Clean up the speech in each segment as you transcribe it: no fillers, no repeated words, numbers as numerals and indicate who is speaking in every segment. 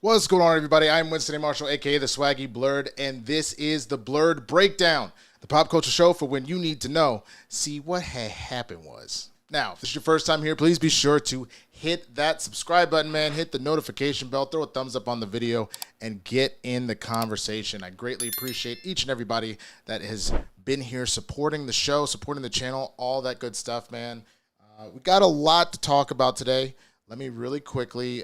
Speaker 1: What's going on, everybody? I'm Winston A. Marshall, aka the Swaggy Blerd, and this is the Blerd Breakdown, the pop culture show for when you need to know. See what had happened was. Now, if this is your first time here, please be sure to hit that subscribe button, man. Hit the notification bell, throw a thumbs up on the video, and get in the conversation. I greatly appreciate each and everybody that has been here supporting the show, supporting the channel, all that good stuff, man. We got a lot to talk about today. Let me really quickly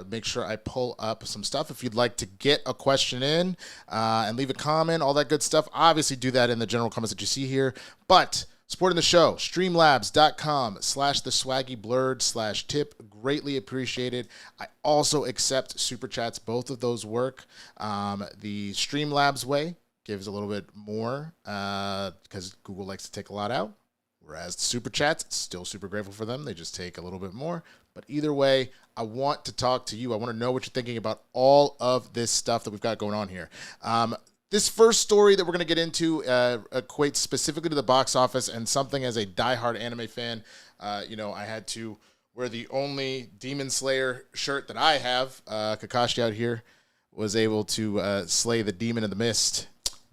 Speaker 1: make sure I pull up some stuff. If you'd like to get a question in and leave a comment, all that good stuff, obviously do that in the general comments that you see here. But supporting the show, streamlabs.com/theswaggyblerd/tip. Greatly appreciated. I also accept super chats. Both of those work. The Streamlabs way gives a little bit more because Google likes to take a lot out. Whereas the super chats, still super grateful for them. They just take a little bit more. But either way, I want to talk to you. I want to know what you're thinking about all of this stuff that we've got going on here. This first story that we're going to get into equates specifically to the box office and something as a diehard anime fan. I had to wear the only Demon Slayer shirt that I have. Kakashi out here was able to slay the demon in the mist.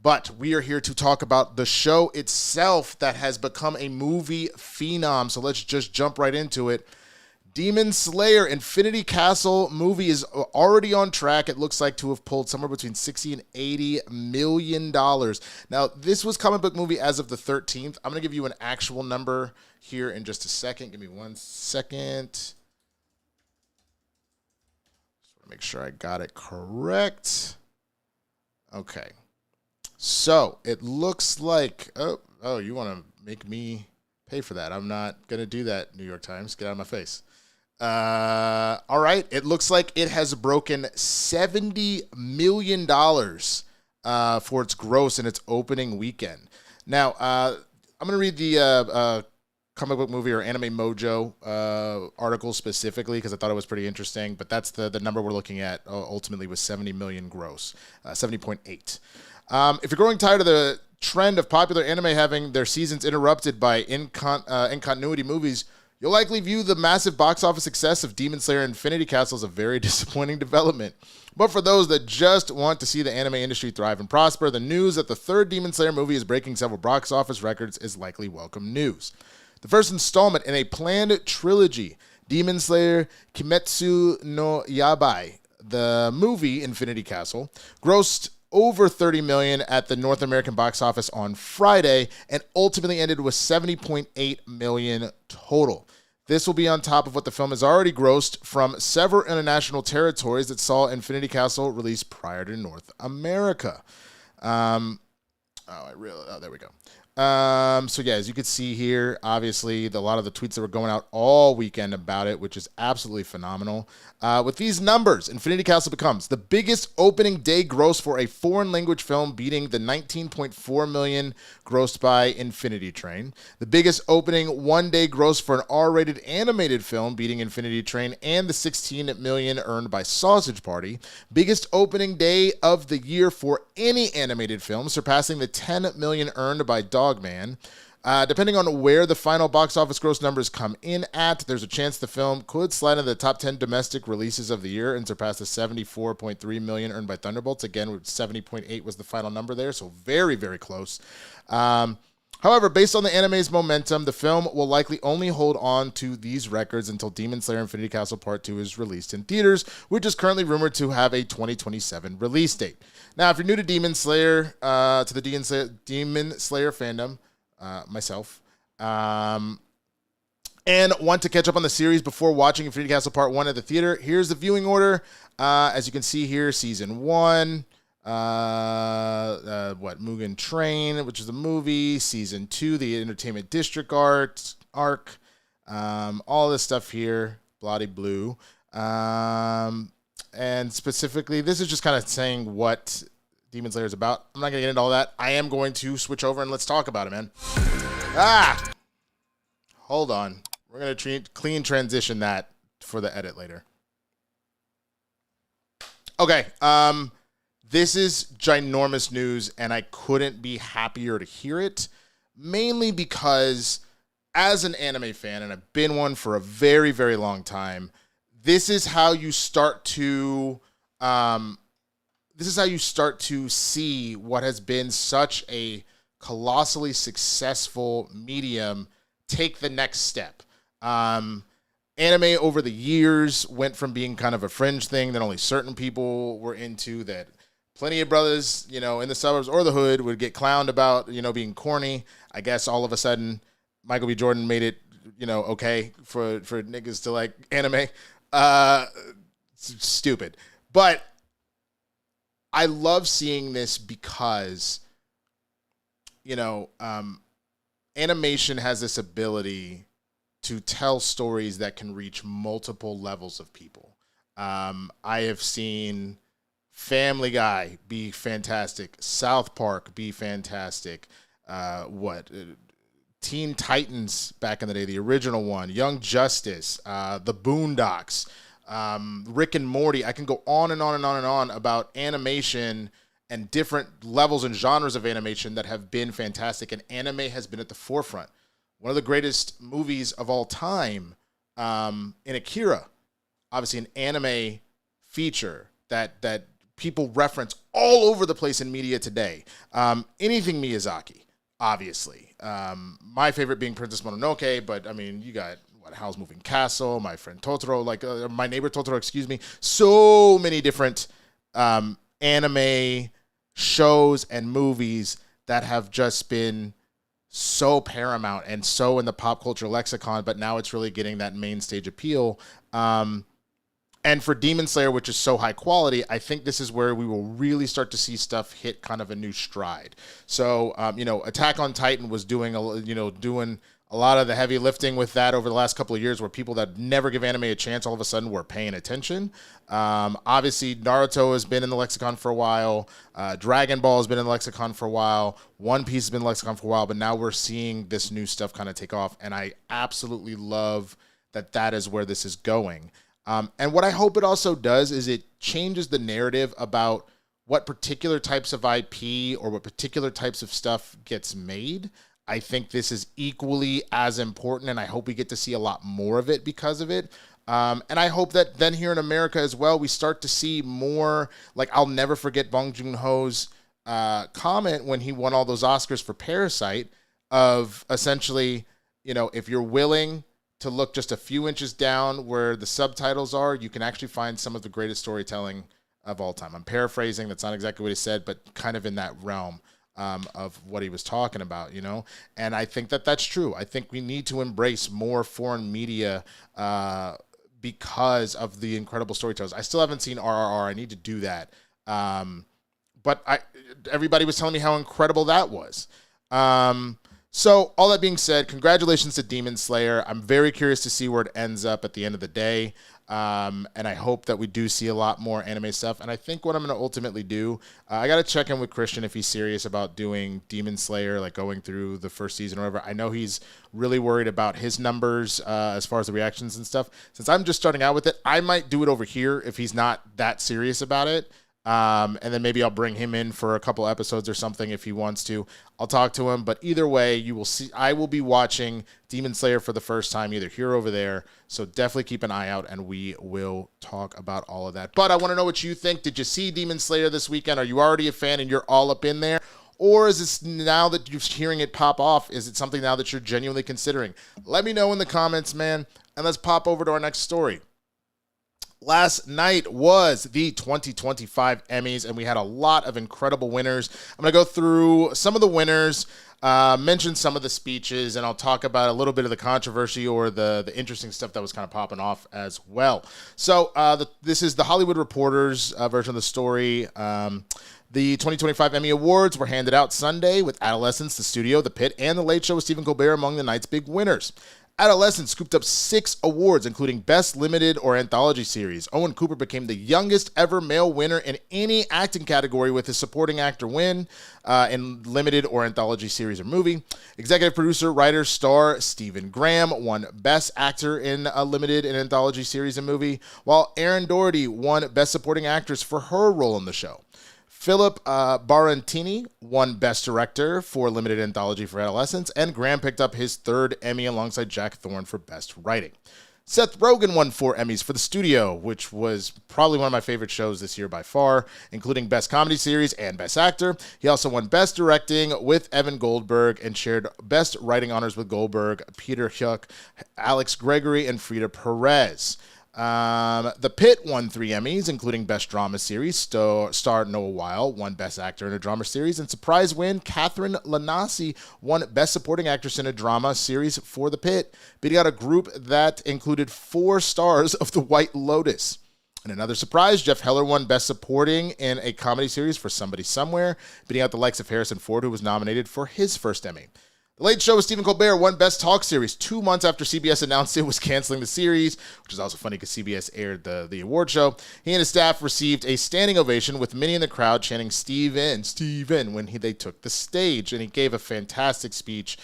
Speaker 1: But we are here to talk about the show itself that has become a movie phenom. So let's just jump right into it. Demon Slayer Infinity Castle movie is already on track. It looks like to have pulled somewhere between $60 and $80 million. Now, this was comic book movie as of the 13th. I'm going to give you an actual number here in just a second. Give me 1 second. Just want to make sure I got it correct. Okay. So it looks like, oh, you want to make me pay for that? I'm not going to do that, New York Times. Get out of my face. All right. It looks like it has broken $70 million for its gross in its opening weekend. Now, I'm going to read the comic book movie or Anime Mojo article specifically because I thought it was pretty interesting. But that's the number we're looking at ultimately was 70 million gross, 70.8. If you're growing tired of the trend of popular anime having their seasons interrupted by in-continuity movies, you'll likely view the massive box office success of Demon Slayer Infinity Castle as a very disappointing development. But for those that just want to see the anime industry thrive and prosper, the news that the third Demon Slayer movie is breaking several box office records is likely welcome news. The first installment in a planned trilogy, Demon Slayer Kimetsu no Yabai, the movie Infinity Castle, grossed over $30 million at the North American box office on Friday and ultimately ended with $70.8 million total. This will be on top of what the film has already grossed from several international territories that saw Infinity Castle released prior to North America. There we go. So yeah, as you can see here, obviously a lot of the tweets that were going out all weekend about it, which is absolutely phenomenal. With these numbers, Infinity Castle becomes the biggest opening day gross for a foreign language film, beating the $19.4 million grossed by Infinity Train. The biggest opening one-day gross for an R-rated animated film, beating Infinity Train, and the $16 million earned by Sausage Party. Biggest opening day of the year for any animated film, surpassing the $10 million earned by Dogman. Depending on where the final box office gross numbers come in at, there's a chance the film could slide into the top 10 domestic releases of the year and surpass the $74.3 million earned by Thunderbolts. Again, 70.8 was the final number there, so very, very close. However, based on the anime's momentum, the film will likely only hold on to these records until Demon Slayer Infinity Castle Part 2 is released in theaters, which is currently rumored to have a 2027 release date. Now, if you're new to Demon Slayer, to the Demon Slayer fandom, myself, and want to catch up on the series before watching Infinity Castle Part 1 at the theater, here's the viewing order. As you can see here, Season 1, Mugen Train, which is a movie, Season 2, the Entertainment District arc, all this stuff here, bloody blue. And specifically, this is just kind of saying what Demon Slayer is about. I'm not going to get into all that. I am going to switch over and let's talk about it, man. Hold on. We're going to clean transition that for the edit later. Okay. This is ginormous news, and I couldn't be happier to hear it, mainly because as an anime fan, and I've been one for a very, very long time, this is how you start to this is how you start to see what has been such a colossally successful medium take the next step. Anime over the years went from being kind of a fringe thing that only certain people were into, that plenty of brothers, in the suburbs or the hood would get clowned about, being corny. I guess all of a sudden Michael B. Jordan made it, okay for niggas to like anime. Stupid. But I love seeing this because, animation has this ability to tell stories that can reach multiple levels of people. I have seen Family Guy be fantastic, South Park be fantastic, Teen Titans back in the day, the original one, Young Justice, The Boondocks, Rick and Morty. I can go on and on and on and on about animation and different levels and genres of animation that have been fantastic, and anime has been at the forefront. One of the greatest movies of all time, in Akira, obviously an anime feature that people reference all over the place in media today. Anything Miyazaki, obviously. My favorite being Princess Mononoke, but I mean, you got Howl's Moving Castle, My Friend Totoro, My Neighbor Totoro, excuse me. So many different anime shows and movies that have just been so paramount and so in the pop culture lexicon, but now it's really getting that main stage appeal. And for Demon Slayer, which is so high quality, I think this is where we will really start to see stuff hit kind of a new stride. So, Attack on Titan was doing a lot of the heavy lifting with that over the last couple of years, where people that never give anime a chance all of a sudden were paying attention. Obviously, Naruto has been in the lexicon for a while. Dragon Ball has been in the lexicon for a while. One Piece has been in the lexicon for a while. But now we're seeing this new stuff kind of take off. And I absolutely love that is where this is going. And what I hope it also does is it changes the narrative about what particular types of IP or what particular types of stuff gets made. I think this is equally as important, and I hope we get to see a lot more of it because of it. And I hope that then here in America as well, we start to see more, like I'll never forget Bong Joon-ho's comment when he won all those Oscars for Parasite of essentially, if you're willing to look just a few inches down where the subtitles are, you can actually find some of the greatest storytelling of all time. I'm paraphrasing. That's not exactly what he said, but kind of in that realm. Of what he was talking about, and I think that's true. I think we need to embrace more foreign media because of the incredible storytellers. I still haven't seen RRR. I need to do that. But everybody was telling me how incredible that was. So all that being said, congratulations to Demon Slayer. I'm very curious to see where it ends up at the end of the day. And I hope that we do see a lot more anime stuff. And I think what I'm going to ultimately do, I got to check in with Christian if he's serious about doing Demon Slayer, like going through the first season or whatever. I know he's really worried about his numbers as far as the reactions and stuff. Since I'm just starting out with it, I might do it over here if he's not that serious about it. And then maybe I'll bring him in for a couple episodes or something if he wants to. I'll talk to him. But either way, you will see, I will be watching Demon Slayer for the first time, either here or over there. So definitely keep an eye out, and we will talk about all of that. But I want to know what you think. Did you see Demon Slayer this weekend? Are you already a fan and you're all up in there? Or is this, now that you're hearing it pop off, is it something now that you're genuinely considering? Let me know in the comments, man. And let's pop over to our next story. Last night was the 2025 Emmys, and we had a lot of incredible winners. I'm going to go through some of the winners, mention some of the speeches, and I'll talk about a little bit of the controversy or the interesting stuff that was kind of popping off as well. So this is the Hollywood Reporter's version of the story. The 2025 Emmy Awards were handed out Sunday, with Adolescence, The Studio, The Pit, and The Late Show with Stephen Colbert among the night's big winners. Adolescence scooped up 6 awards, including Best Limited or Anthology Series. Owen Cooper became the youngest ever male winner in any acting category with his supporting actor win in Limited or Anthology Series or Movie. Executive producer, writer, star Stephen Graham won Best Actor in a Limited and Anthology Series and Movie, while Erin Doherty won Best Supporting Actress for her role in the show. Philip Barantini won Best Director for Limited Anthology for Adolescence, and Graham picked up his 3rd Emmy alongside Jack Thorne for Best Writing. Seth Rogen won 4 Emmys for The Studio, which was probably one of my favorite shows this year by far, including Best Comedy Series and Best Actor. He also won Best Directing with Evan Goldberg and shared Best Writing honors with Goldberg, Peter Huck, Alex Gregory, and Frida Perez. The Pit won 3 Emmys, including Best Drama Series. Star Noah Weil won Best Actor in a Drama Series. And surprise win, Catherine Lanasi won Best Supporting Actress in a Drama Series for The Pit, beating out a group that included 4 stars of The White Lotus. And another surprise, Jeff Heller won Best Supporting in a Comedy Series for Somebody Somewhere, beating out the likes of Harrison Ford, who was nominated for his first Emmy. The Late Show with Stephen Colbert won Best Talk Series 2 months after CBS announced it was canceling the series, which is also funny because CBS aired the award show. He and his staff received a standing ovation with many in the crowd chanting Steven, Steven when they took the stage. And he gave a fantastic speech,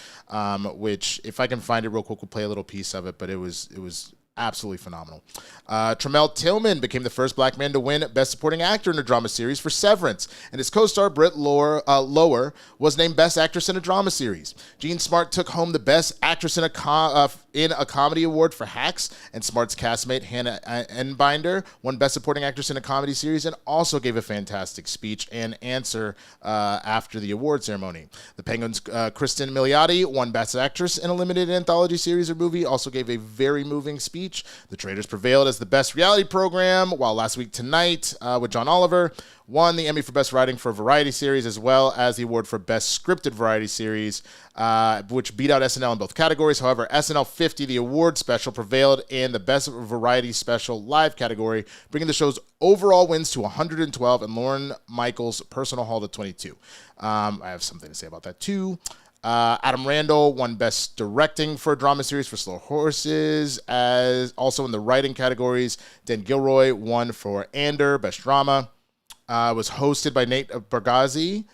Speaker 1: which, if I can find it real quick, we'll play a little piece of it, but it was absolutely phenomenal. Tremel Tillman became the first black man to win Best Supporting Actor in a Drama Series for Severance, and his co-star Britt Lower was named Best Actress in a Drama Series. Jean Smart took home the Best Actress in a Comedy Award for Hacks, and Smart's castmate Hannah Enbinder won Best Supporting Actress in a Comedy Series and also gave a fantastic speech and answer after the award ceremony. The Penguins' Kristen Milioti won Best Actress in a Limited Anthology Series or Movie, also gave a very moving speech. The Traitors prevailed as the best reality program, while Last Week Tonight with John Oliver won the Emmy for Best Writing for a Variety Series, as well as the award for Best Scripted Variety Series, which beat out SNL in both categories. However, SNL 50, the award special, prevailed in the Best Variety Special Live category, bringing the show's overall wins to 112 and Lorne Michaels' personal haul to 22. I have something to say about that, too. Adam Randall won Best Directing for a Drama Series for Slow Horses, as also in the writing categories. Dan Gilroy won for Ander, Best Drama. Was hosted by Nate Bargatze,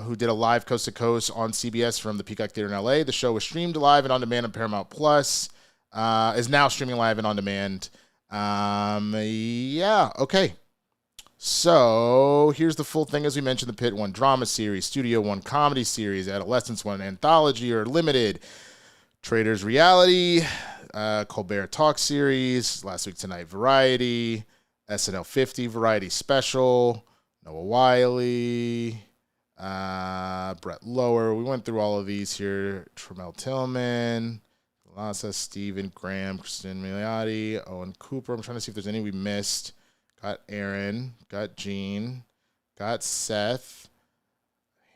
Speaker 1: who did a live coast to coast on CBS from the Peacock Theater in LA. The show was streamed live and on demand on Paramount Plus. Is now streaming live and on demand. Yeah, okay. So here's the full thing. As we mentioned, The Pit won Drama Series, Studio won Comedy Series, Adolescence won Anthology or Limited, Traitors Reality, Colbert Talk Series, Last Week Tonight Variety, SNL 50 Variety Special, Noah Wiley, Brett Lower. We went through all of these here. Tremel Tillman, Lassa, Stephen Graham, Kristen Milioti, Owen Cooper. I'm trying to see if there's any we missed. Got Aaron, got Gene, got Seth,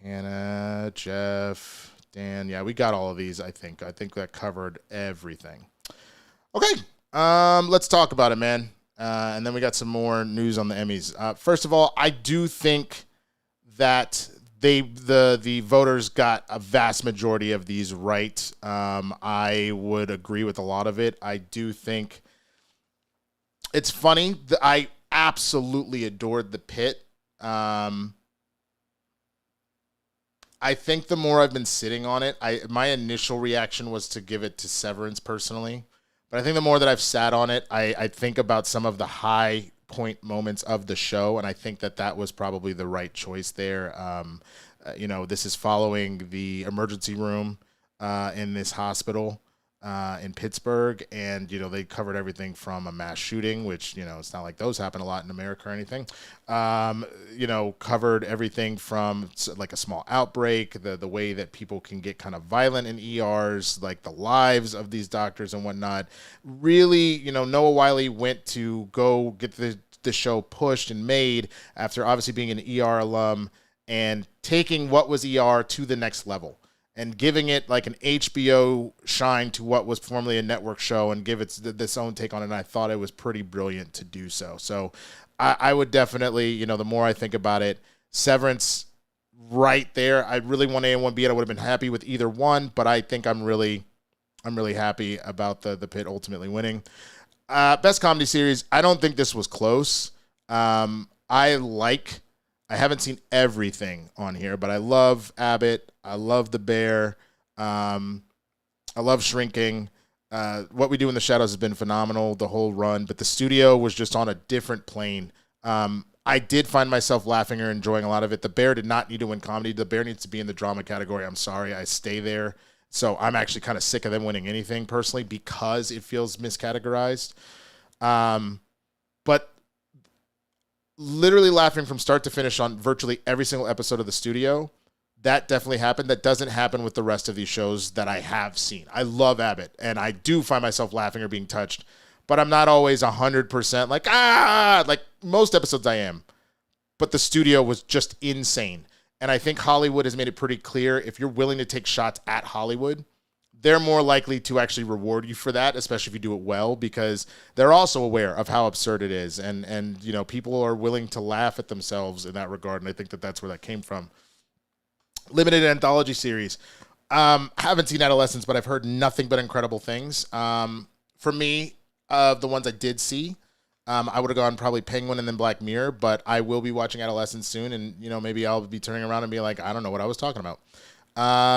Speaker 1: Hannah, Jeff, Dan. Yeah, we got all of these, I think. I think that covered everything. Okay, let's talk about it, man. And then we got some more news on the Emmys. First of all, I do think that the voters got a vast majority of these right. I would agree with a lot of it. I do think it's funny that I absolutely adored The Pit. I think the more I've been sitting on it, my initial reaction was to give it to Severance personally. But I think the more that I've sat on it, I think about some of the high point moments of the show, and I think that was probably the right choice there. This is following the emergency room in this hospital in Pittsburgh, and they covered everything from a mass shooting, which it's not like those happen a lot in America or anything. Covered everything from like a small outbreak, the way that people can get kind of violent in ERs, like the lives of these doctors and whatnot. Really, Noah Wiley went to go get the show pushed and made after obviously being an ER alum and taking what was ER to the next level, and giving it like an HBO shine to what was formerly a network show and give it this own take on it. And I thought it was pretty brilliant to do so. So I would definitely, the more I think about it, Severance right there. I really want A and 1B, and I would have been happy with either one, but I think I'm really happy about the Pit ultimately winning. Best Comedy Series, I don't think this was close. I haven't seen everything on here, but I love Abbott. I love The Bear. I love Shrinking. What We Do in the Shadows has been phenomenal, the whole run, but The Studio was just on a different plane. I did find myself laughing or enjoying a lot of it. The Bear did not need to win comedy. The Bear needs to be in the drama category. I'm sorry. I stay there. So I'm actually kind of sick of them winning anything personally because it feels miscategorized. But literally laughing from start to finish on virtually every single episode of The Studio, that definitely happened. That doesn't happen with the rest of these shows that I have seen. I love Abbott, and I do find myself laughing or being touched, but I'm not always 100% like, like most episodes I am. But The Studio was just insane. And I think Hollywood has made it pretty clear, if you're willing to take shots at Hollywood, they're more likely to actually reward you for that, especially if you do it well, because they're also aware of how absurd it is. And you know, people are willing to laugh at themselves in that regard, and I think that that's where that came from. Limited anthology series. Haven't seen Adolescence, but I've heard nothing but incredible things. For me, of the ones I did see, I would have gone probably Penguin and then Black Mirror, but I will be watching Adolescence soon, and you know, maybe I'll be turning around and be like, I don't know what I was talking about.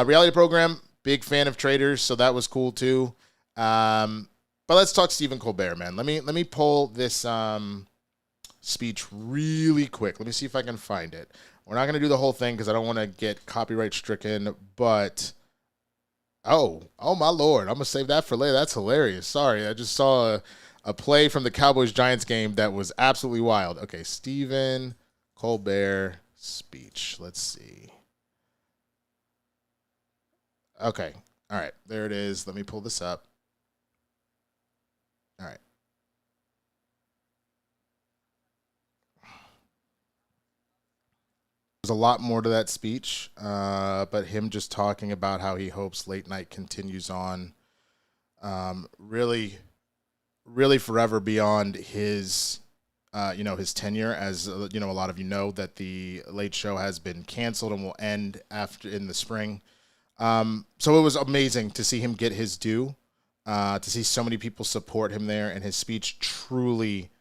Speaker 1: Reality program, big fan of Traders, so that was cool too. But let's talk Stephen Colbert, man. Let me pull this speech really quick. Let me see if I can find it. We're not going to do the whole thing because I don't want to get copyright stricken, but oh my Lord, I'm going to save that for later. That's hilarious. Sorry, I just saw a play from the Cowboys-Giants game that was absolutely wild. Okay, Stephen Colbert speech. Let's see. Okay, all right, there it is. Let me pull this up. All right. There's a lot more to that speech, but him just talking about how he hopes late night continues on really forever beyond his his tenure. As you know, a lot of you know that the Late Show has been canceled and will end after in the spring. So it was amazing to see him get his due, to see so many people support him there, and his speech truly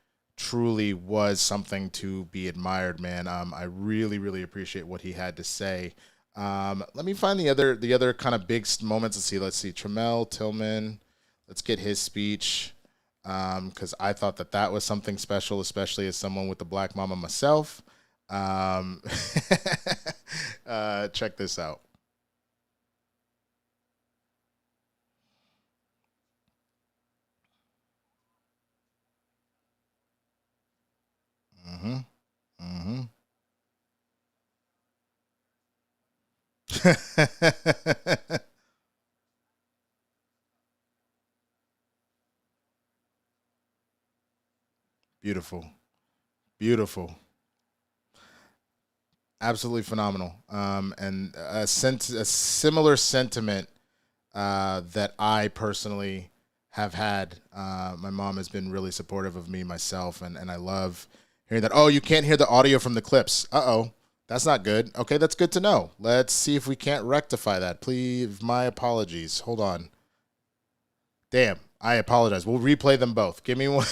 Speaker 1: was something to be admired, man. I really appreciate what he had to say. Let me find the other kind of big moments. Let's see. Tremel Tillman. Let's get his speech. Because I thought that was something special, especially as someone with the black mama myself. Check this out. Beautiful. Absolutely phenomenal. And a similar sentiment that I personally have had. My mom has been really supportive of me, myself, and I love hearing that. Oh, you can't hear the audio from the clips. Uh-oh. That's not good. Okay, that's good to know. Let's see if we can't rectify that. Please, my apologies. Hold on. Damn, I apologize. We'll replay them both. Give me one.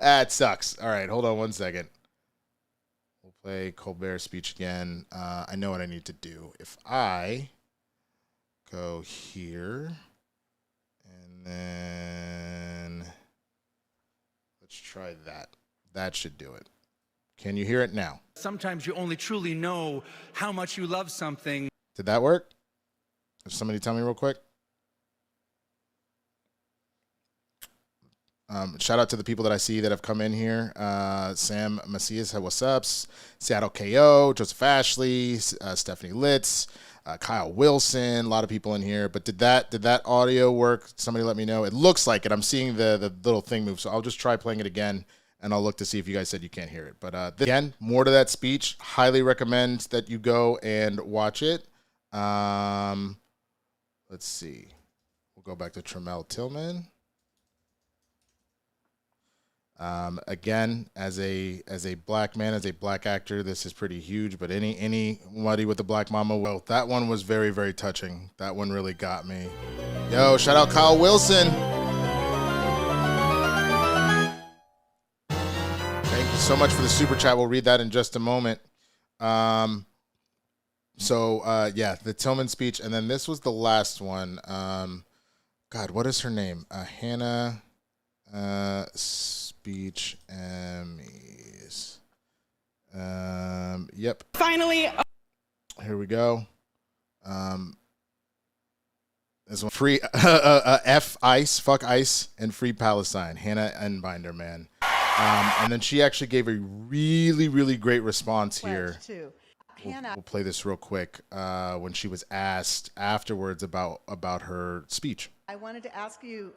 Speaker 1: That sucks. All right, hold on one second. We'll play Colbert's speech again. I know what I need to do. If I go here, and then let's try that. That should do it. Can you hear it now?
Speaker 2: Sometimes you only truly know how much you love something.
Speaker 1: Did that work? Somebody tell me real quick. Shout out to the people that I see that have come in here. Sam Macias, what's up? Seattle KO, Joseph Ashley, Stephanie Litz, Kyle Wilson, a lot of people in here. But did that audio work? Somebody let me know. It looks like it. I'm seeing the little thing move, so I'll just try playing it again, and I'll look to see if you guys said you can't hear it. But again, more to that speech. Highly recommend that you go and watch it. Let's see. We'll go back to Tremel Tillman. Again, as a black man, as a black actor, this is pretty huge. But anybody with the black mama, well, that one was very touching. That one really got me. Yo, shout out Kyle Wilson. Thank you so much for the super chat. We'll read that in just a moment. Yeah, the Tillman speech, and then this was the last one. God, what is her name? Hannah. Speech EMMYs. Yep.
Speaker 3: Finally.
Speaker 1: Here we go. This one, free F ICE, fuck ICE, and free Palestine. Hannah Enbinder, man. And then she actually gave a really, really great response here. We'll play this real quick when she was asked afterwards about her speech.
Speaker 3: I wanted to ask you,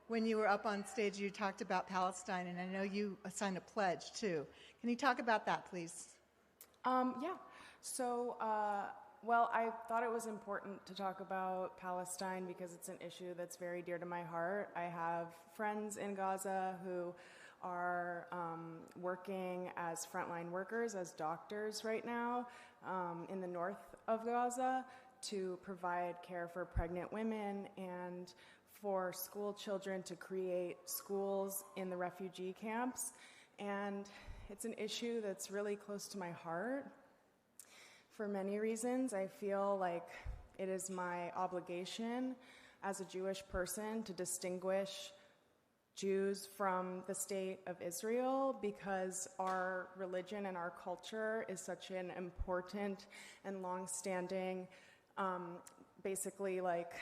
Speaker 3: when you were up on stage, you talked about Palestine, and I know you signed a pledge, too. Can you talk about that, please?
Speaker 4: Yeah. So, well, I thought it was important to talk about Palestine because it's an issue that's very dear to my heart. I have friends in Gaza who are working as frontline workers, as doctors right now in the north of Gaza to provide care for pregnant women and for school children to create schools in the refugee camps. And it's an issue that's really close to my heart. For many reasons, I feel like it is my obligation as a Jewish person to distinguish Jews from the state of Israel because our religion and our culture is such an important and long-standing, basically like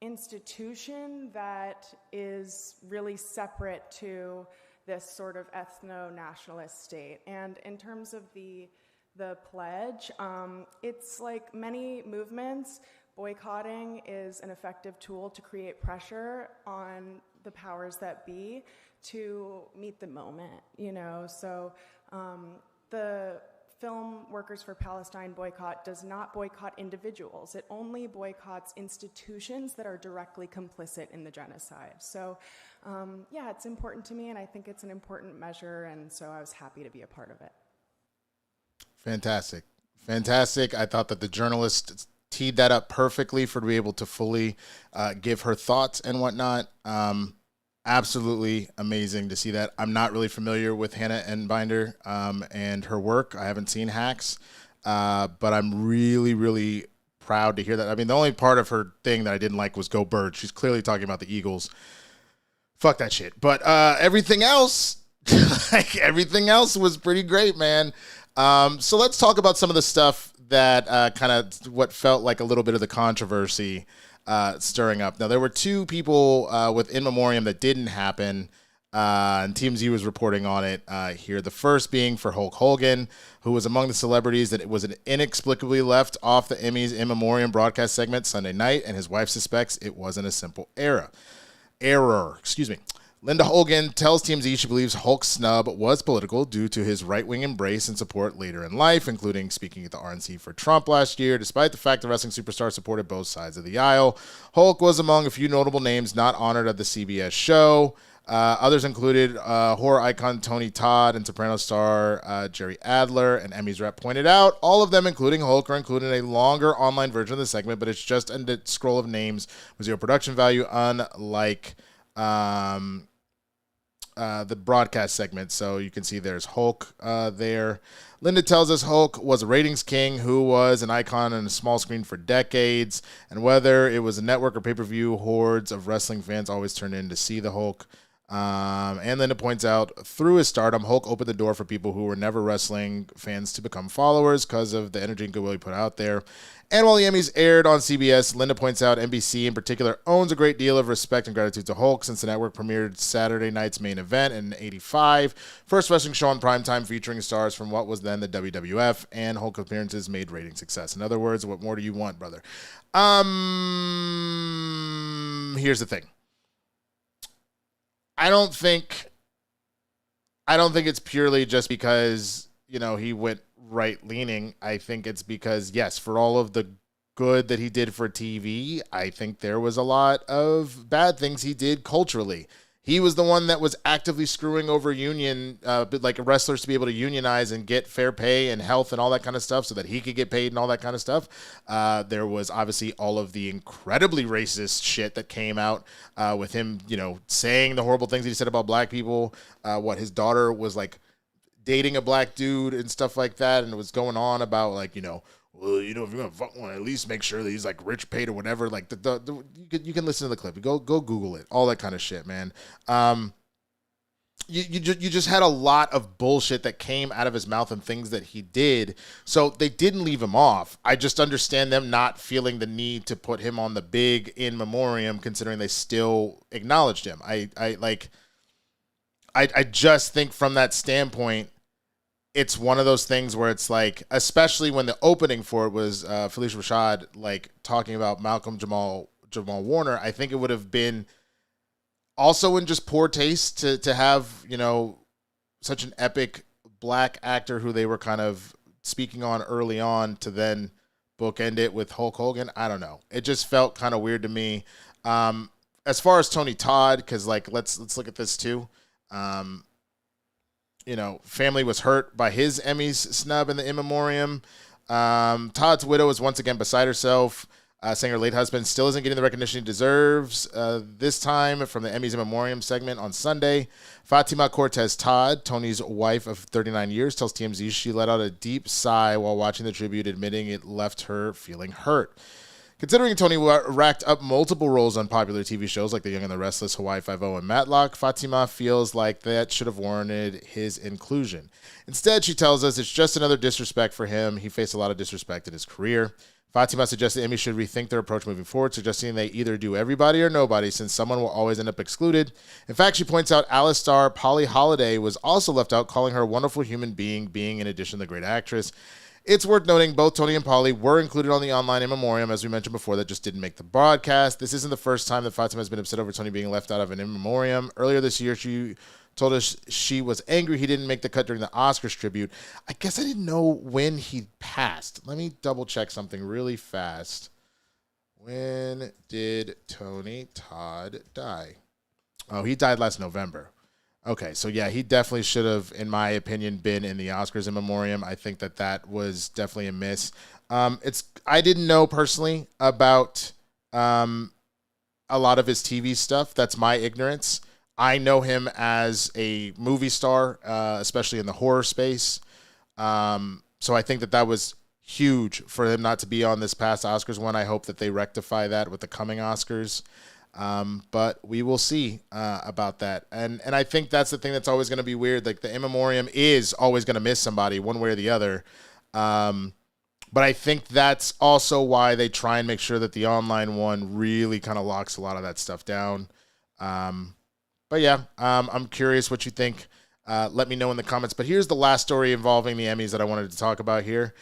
Speaker 4: institution that is really separate to this sort of ethno-nationalist state. And in terms of the pledge, it's like many movements, boycotting is an effective tool to create pressure on the powers that be to meet the moment, you know? So the Film Workers for Palestine boycott does not boycott individuals. It only boycotts institutions that are directly complicit in the genocide. So yeah, it's important to me, and I think it's an important measure, and so I was happy to be a part of it.
Speaker 1: Fantastic. Fantastic. I thought that the journalist teed that up perfectly for to be able to fully give her thoughts and whatnot. Absolutely amazing to see that. I'm not really familiar with Hannah Enbinder and her work. I haven't seen Hacks, but I'm really, really proud to hear that. I mean, the only part of her thing that I didn't like was Go Bird. She's clearly talking about the Eagles. Fuck that shit. But everything else, like everything else was pretty great, man. So let's talk about some of the stuff that kind of what felt like a little bit of the controversy stirring up. Now, there were two people with In Memoriam that didn't happen, and TMZ was reporting on it here. The first being for Hulk Hogan, who was among the celebrities that was inexplicably left off the Emmys In Memoriam broadcast segment Sunday night, and his wife suspects it wasn't a simple error. Linda Hogan tells TMZ she believes Hulk's snub was political due to his right-wing embrace and support later in life, including speaking at the RNC for Trump last year. Despite the fact the wrestling superstar supported both sides of the aisle, Hulk was among a few notable names not honored at the CBS show. Others included horror icon Tony Todd and Sopranos star Jerry Adler. And Emmys rep pointed out all of them, including Hulk, are included in a longer online version of the segment, but it's just a scroll of names with zero production value, unlike the broadcast segment. So you can see there's Hulk there. Linda tells us Hulk was a ratings king who was an icon on a small screen for decades, and whether it was a network or pay-per-view, hordes of wrestling fans always turned in to see the Hulk. And Linda points out, through his stardom, Hulk opened the door for people who were never wrestling fans to become followers because of the energy and goodwill he put out there. And while the Emmys aired on CBS, Linda points out NBC in particular owns a great deal of respect and gratitude to Hulk since the network premiered Saturday night's main event in '85, first wrestling show on primetime featuring stars from what was then the WWF, and Hulk appearances made rating success. In other words, what more do you want, brother? Here's the thing. I don't think it's purely just because, you know, he went right-leaning. I think it's because, yes, for all of the good that he did for TV, I think there was a lot of bad things he did culturally. He was the one that was actively screwing over like wrestlers to be able to unionize and get fair pay and health and all that kind of stuff so that he could get paid and all that kind of stuff. There was obviously all of the incredibly racist shit that came out with him, you know, saying the horrible things he said about black people. His daughter was like dating a black dude and stuff like that, and it was going on about like, you know, well, you know, if you're gonna fuck one, at least make sure that he's like rich, paid, or whatever. Like you can listen to the clip. Go Google it. All that kind of shit, man. you just had a lot of bullshit that came out of his mouth and things that he did. So they didn't leave him off. I just understand them not feeling the need to put him on the big in memoriam, considering they still acknowledged him. I just think from that standpoint, it's one of those things where it's like, especially when the opening for it was Felicia Rashad, like talking about Malcolm Jamal Warner, I think it would have been also in just poor taste to have, you know, such an epic black actor who they were kind of speaking on early on to then bookend it with Hulk Hogan. I don't know. It just felt kind of weird to me. As far as Tony Todd, because like let's look at this too. You know, family was hurt by his Emmys snub in the in memoriam. Todd's widow is once again beside herself, saying her late husband still isn't getting the recognition he deserves. This time from the Emmys in memoriam segment on Sunday, Fatima Cortez Todd, Tony's wife of 39 years, tells TMZ she let out a deep sigh while watching the tribute, admitting it left her feeling hurt. Considering Tony racked up multiple roles on popular TV shows like The Young and the Restless, Hawaii Five-0, and Matlock, Fatima feels like that should have warranted his inclusion. Instead, she tells us it's just another disrespect for him. He faced a lot of disrespect in his career. Fatima suggests the Emmys should rethink their approach moving forward, suggesting they either do everybody or nobody, since someone will always end up excluded. In fact, she points out Alice star Polly Holliday was also left out, calling her a wonderful human being in addition to the great actress. It's worth noting both Tony and Polly were included on the online in memoriam, as we mentioned before, that just didn't make the broadcast. This isn't the first time that Fatima has been upset over Tony being left out of an in memoriam. Earlier this year, she told us she was angry he didn't make the cut during the Oscars tribute. I guess I didn't know when he passed. Let me double check something really fast. When did Tony Todd die? Oh, he died last November. Okay, so yeah, he definitely should have, in my opinion, been in the Oscars in memoriam. I think that was definitely a miss. I didn't know personally about a lot of his TV stuff. That's my ignorance. I know him as a movie star, especially in the horror space. So I think that was huge for him not to be on this past Oscars one. I hope that they rectify that with the coming Oscars. But we will see about that. And I think that's the thing that's always going to be weird. Like the in memoriam is always going to miss somebody one way or the other. But I think that's also why they try and make sure that the online one really kind of locks a lot of that stuff down. But yeah, I'm curious what you think. Let me know in the comments. But here's the last story involving the Emmys that I wanted to talk about here.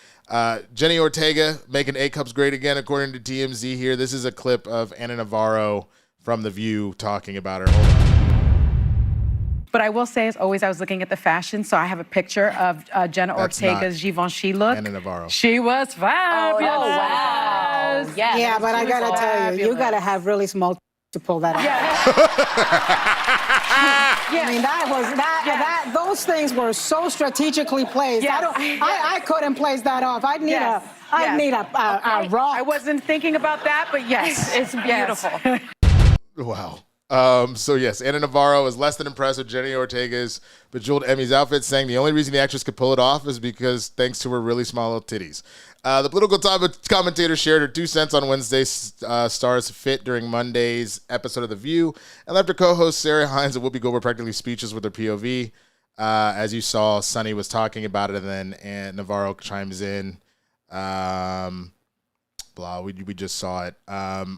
Speaker 1: Jenny Ortega making A-Cups great again, according to TMZ here. This is a clip of Ana Navarro from The View talking about her. Hold on.
Speaker 5: But I will say, as always, I was looking at the fashion, so I have a picture of Jenna Ortega's Givenchy look.
Speaker 1: Ana Navarro.
Speaker 5: She was fabulous.
Speaker 6: Oh, wow.
Speaker 5: Yes.
Speaker 6: Yeah, but I gotta tell you, you gotta have really small to pull that off. I mean, those things were so strategically placed.
Speaker 5: Yes.
Speaker 6: I couldn't place that off. I'd need a rock.
Speaker 5: I wasn't thinking about that, but yes, it's beautiful.
Speaker 1: Wow. So yes, Ana Navarro is less than impressed with Jenny Ortega's bejeweled Emmys outfit, saying the only reason the actress could pull it off is because thanks to her really small little titties. The political commentator shared her 2 cents on Wednesday's Stars Fit during Monday's episode of The View, and left her co-host Sarah Hines and Whoopi Goldberg practically speechless with their POV. As you saw, Sonny was talking about it, and then Navarro chimes in. We just saw it.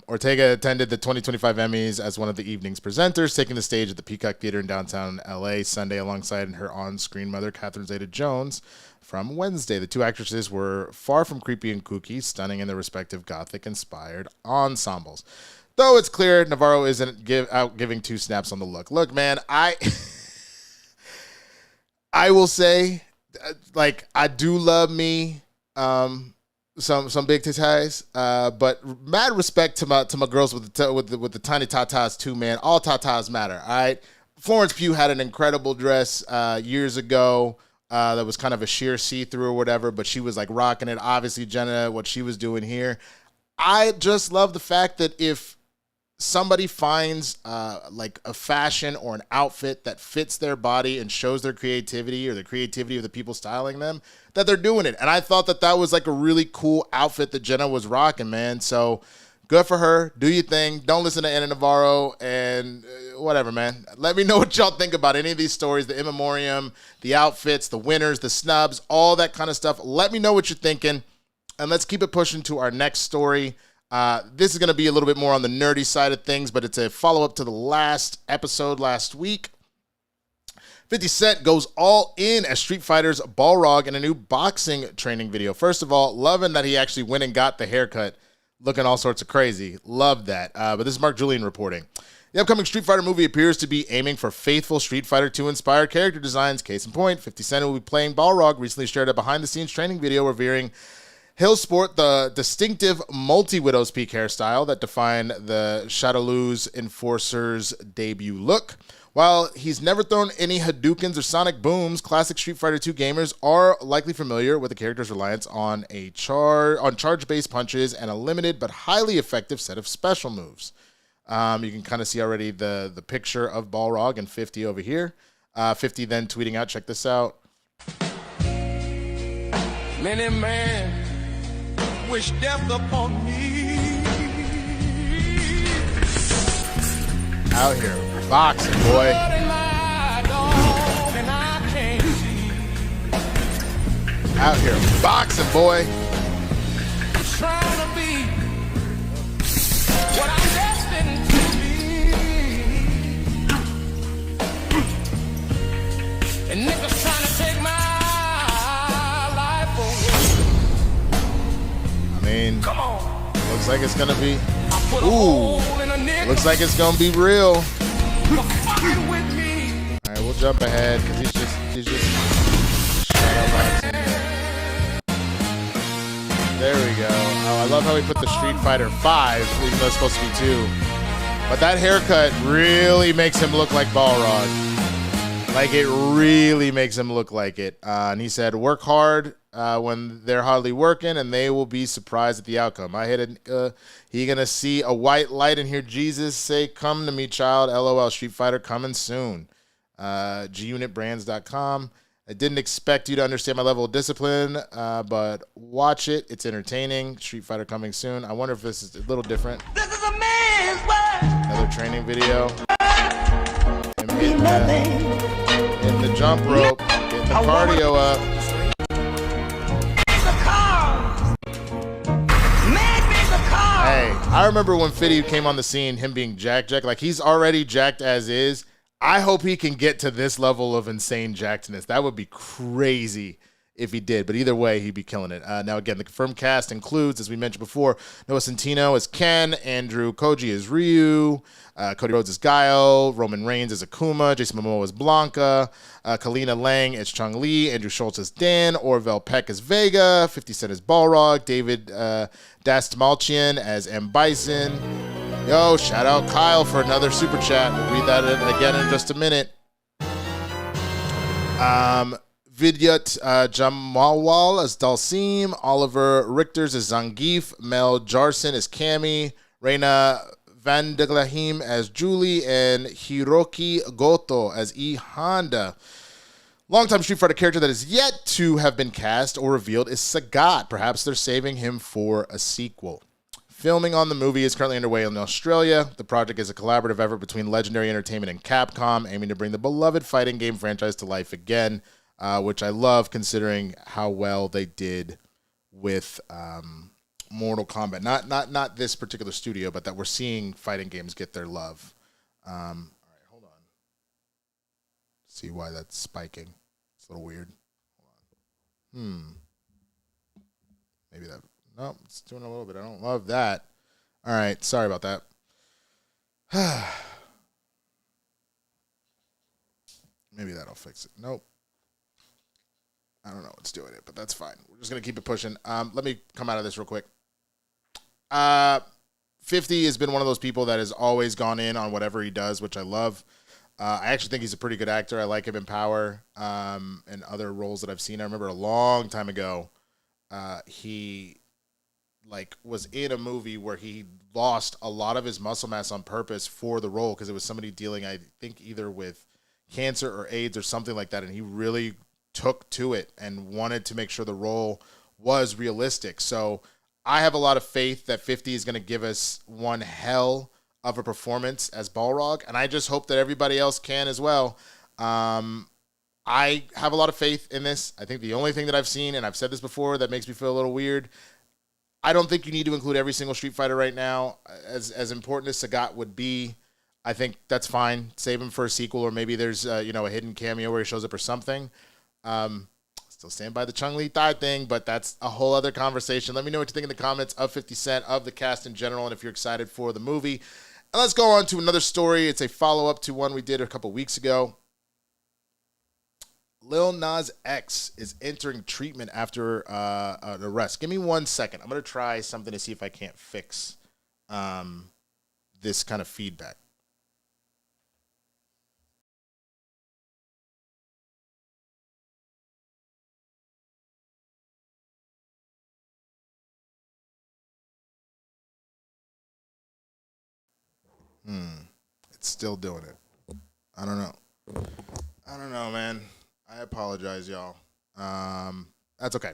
Speaker 1: Ortega attended the 2025 Emmys as one of the evening's presenters, taking the stage at the Peacock Theater in downtown LA Sunday alongside her on-screen mother, Catherine Zeta-Jones, from Wednesday. The two actresses were far from creepy and kooky, stunning in their respective Gothic-inspired ensembles. Though it's clear Navarro isn't giving 2 snaps on the look. Look, man, I will say, like, I do love me some big tatas, but mad respect to my girls with the tiny tatas too, man. All tatas matter, all right? Florence Pugh had an incredible dress years ago that was kind of a sheer see-through or whatever, but she was like rocking it. Obviously, Jenna, what she was doing here. I just love the fact that if somebody finds like a fashion or an outfit that fits their body and shows their creativity or the creativity of the people styling them, that they're doing it. And I thought that was like a really cool outfit that Jenna was rocking, man. So Good for her. Do your thing. Don't listen to Anna Navarro and whatever, man. Let me know what y'all think about any of these stories, the in memoriam, the outfits, the winners, the snubs, all that kind of stuff. Let me know what you're thinking, and let's keep it pushing to our next story. This is going to be a little bit more on the nerdy side of things, but it's a follow-up to the last episode last week. 50 Cent goes all in as Street Fighter's Balrog in a new boxing training video. First of all, loving that he actually went and got the haircut. Looking all sorts of crazy. Love that. But this is Mark Julian reporting. The upcoming Street Fighter movie appears to be aiming for faithful Street Fighter 2 inspired character designs. Case in point, 50 Cent will be playing Balrog. Recently shared a behind-the-scenes training video revealing he'll sport the distinctive multi-Widow's Peak hairstyle that defined the Shadowloo's Enforcer's debut look. While he's never thrown any Hadoukens or Sonic Booms, classic Street Fighter 2 gamers are likely familiar with the character's reliance on charge-based punches and a limited but highly effective set of special moves. You can kind of see already the picture of Balrog and 50 over here. 50 then tweeting out, check this out.
Speaker 7: Many men wish death upon me.
Speaker 1: Out here, boxing, boy. Out here, boxing, boy.
Speaker 7: Trying to be what I'm destined to be. And niggas trying to take my life away.
Speaker 1: I mean,
Speaker 7: Come on.
Speaker 1: looks like it's gonna be.
Speaker 7: Put a hole in a nigga.
Speaker 1: Looks like it's gonna be real.
Speaker 7: For fucking with me.
Speaker 1: All right, we'll jump ahead because he's just shadow boxing here. There we go. Oh, I love how he put the Street Fighter 5, even though it's supposed to be 2. But that haircut really makes him look like Balrog. Like, it really makes him look like it. And he said, work hard when they're hardly working, and they will be surprised at the outcome. I hit it. He gonna see a white light and hear Jesus say, come to me, child. LOL, Street Fighter coming soon. GUnitBrands.com. I didn't expect you to understand my level of discipline, but watch it. It's entertaining. Street Fighter coming soon. I wonder if this is a little different.
Speaker 7: This is a man's world.
Speaker 1: Another training video. Him hitting the jump rope, getting the cardio up. Hey, I remember when Fiddy came on the scene, him being jacked. Like, he's already jacked as is. I hope he can get to this level of insane jackedness. That would be crazy if he did. But either way, he'd be killing it. Now, again, the confirmed cast includes, as we mentioned before, Noah Centino as Ken, Andrew Koji as Ryu, Cody Rhodes as Guile, Roman Reigns as Akuma, Jason Momoa as Blanca, Kalina Lang as Chun-Li, Andrew Schultz as Dan, Orville Peck as Vega, 50 Cent as Balrog, David Dastmalchian as M. Bison. Yo, shout out Kyle for another super chat. We'll read that again in just a minute. Vidyut Jamalwal as Dalsim, Oliver Richters as Zangief, Mel Jarson as Cammy, Reina Vandeglahim as Julie, and Hiroki Goto as E. Honda. Longtime Street Fighter character that is yet to have been cast or revealed is Sagat. Perhaps they're saving him for a sequel. Filming on the movie is currently underway in Australia. The project is a collaborative effort between Legendary Entertainment and Capcom, aiming to bring the beloved fighting game franchise to life again, which I love considering how well they did with Mortal Kombat. Not this particular studio, but that we're seeing fighting games get their love. All right, hold on. See why that's spiking. It's a little weird. Hold on. Maybe that. No, it's doing a little bit. I don't love that. All right, sorry about that. Maybe that'll fix it. Nope. I don't know what's doing it, but that's fine. We're just going to keep it pushing. Let me come out of this real quick. 50 has been one of those people that has always gone in on whatever he does, which I love. I actually think he's a pretty good actor. I like him in Power and other roles that I've seen. I remember a long time ago, he was in a movie where he lost a lot of his muscle mass on purpose for the role because it was somebody dealing, I think, either with cancer or AIDS or something like that, and he really took to it and wanted to make sure the role was realistic. So I have a lot of faith that 50 is going to give us one hell of a performance as Balrog, and I just hope that everybody else can as well. I have a lot of faith in this. I think the only thing that I've seen, and I've said this before, that makes me feel a little weird, I don't think you need to include every single Street Fighter right now. As important as Sagat would be, I think that's fine. Save him for a sequel, or maybe there's a hidden cameo where he shows up or something. Still stand by the Chung-Li Thai thing, but that's a whole other conversation. Let me know what you think in the comments of 50 Cent, of the cast in general, and if you're excited for the movie. And let's go on to another story. It's a follow-up to one we did a couple weeks ago. Lil Nas X is entering treatment after an arrest. Give me 1 second. I'm going to try something to see if I can't fix this kind of feedback. It's still doing it. I don't know, man. I apologize, y'all. That's okay.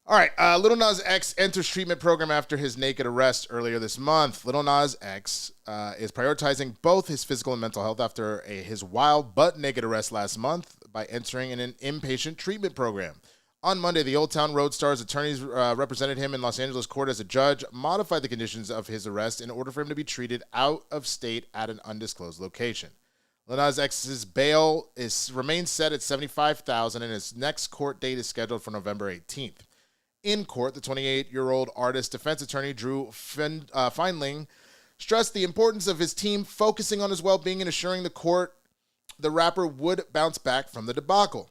Speaker 1: All right. Lil Nas X enters treatment program after his naked arrest earlier this month. Lil Nas X is prioritizing both his physical and mental health after his wild but naked arrest last month by entering in an inpatient treatment program. On Monday, the Old Town Road Star's attorneys represented him in Los Angeles court as a judge modified the conditions of his arrest in order for him to be treated out of state at an undisclosed location. Lil Nas X's bail remains set at $75,000, and his next court date is scheduled for November 18th. In court, the 28-year-old artist defense attorney Drew Feinling stressed the importance of his team focusing on his well-being and assuring the court the rapper would bounce back from the debacle.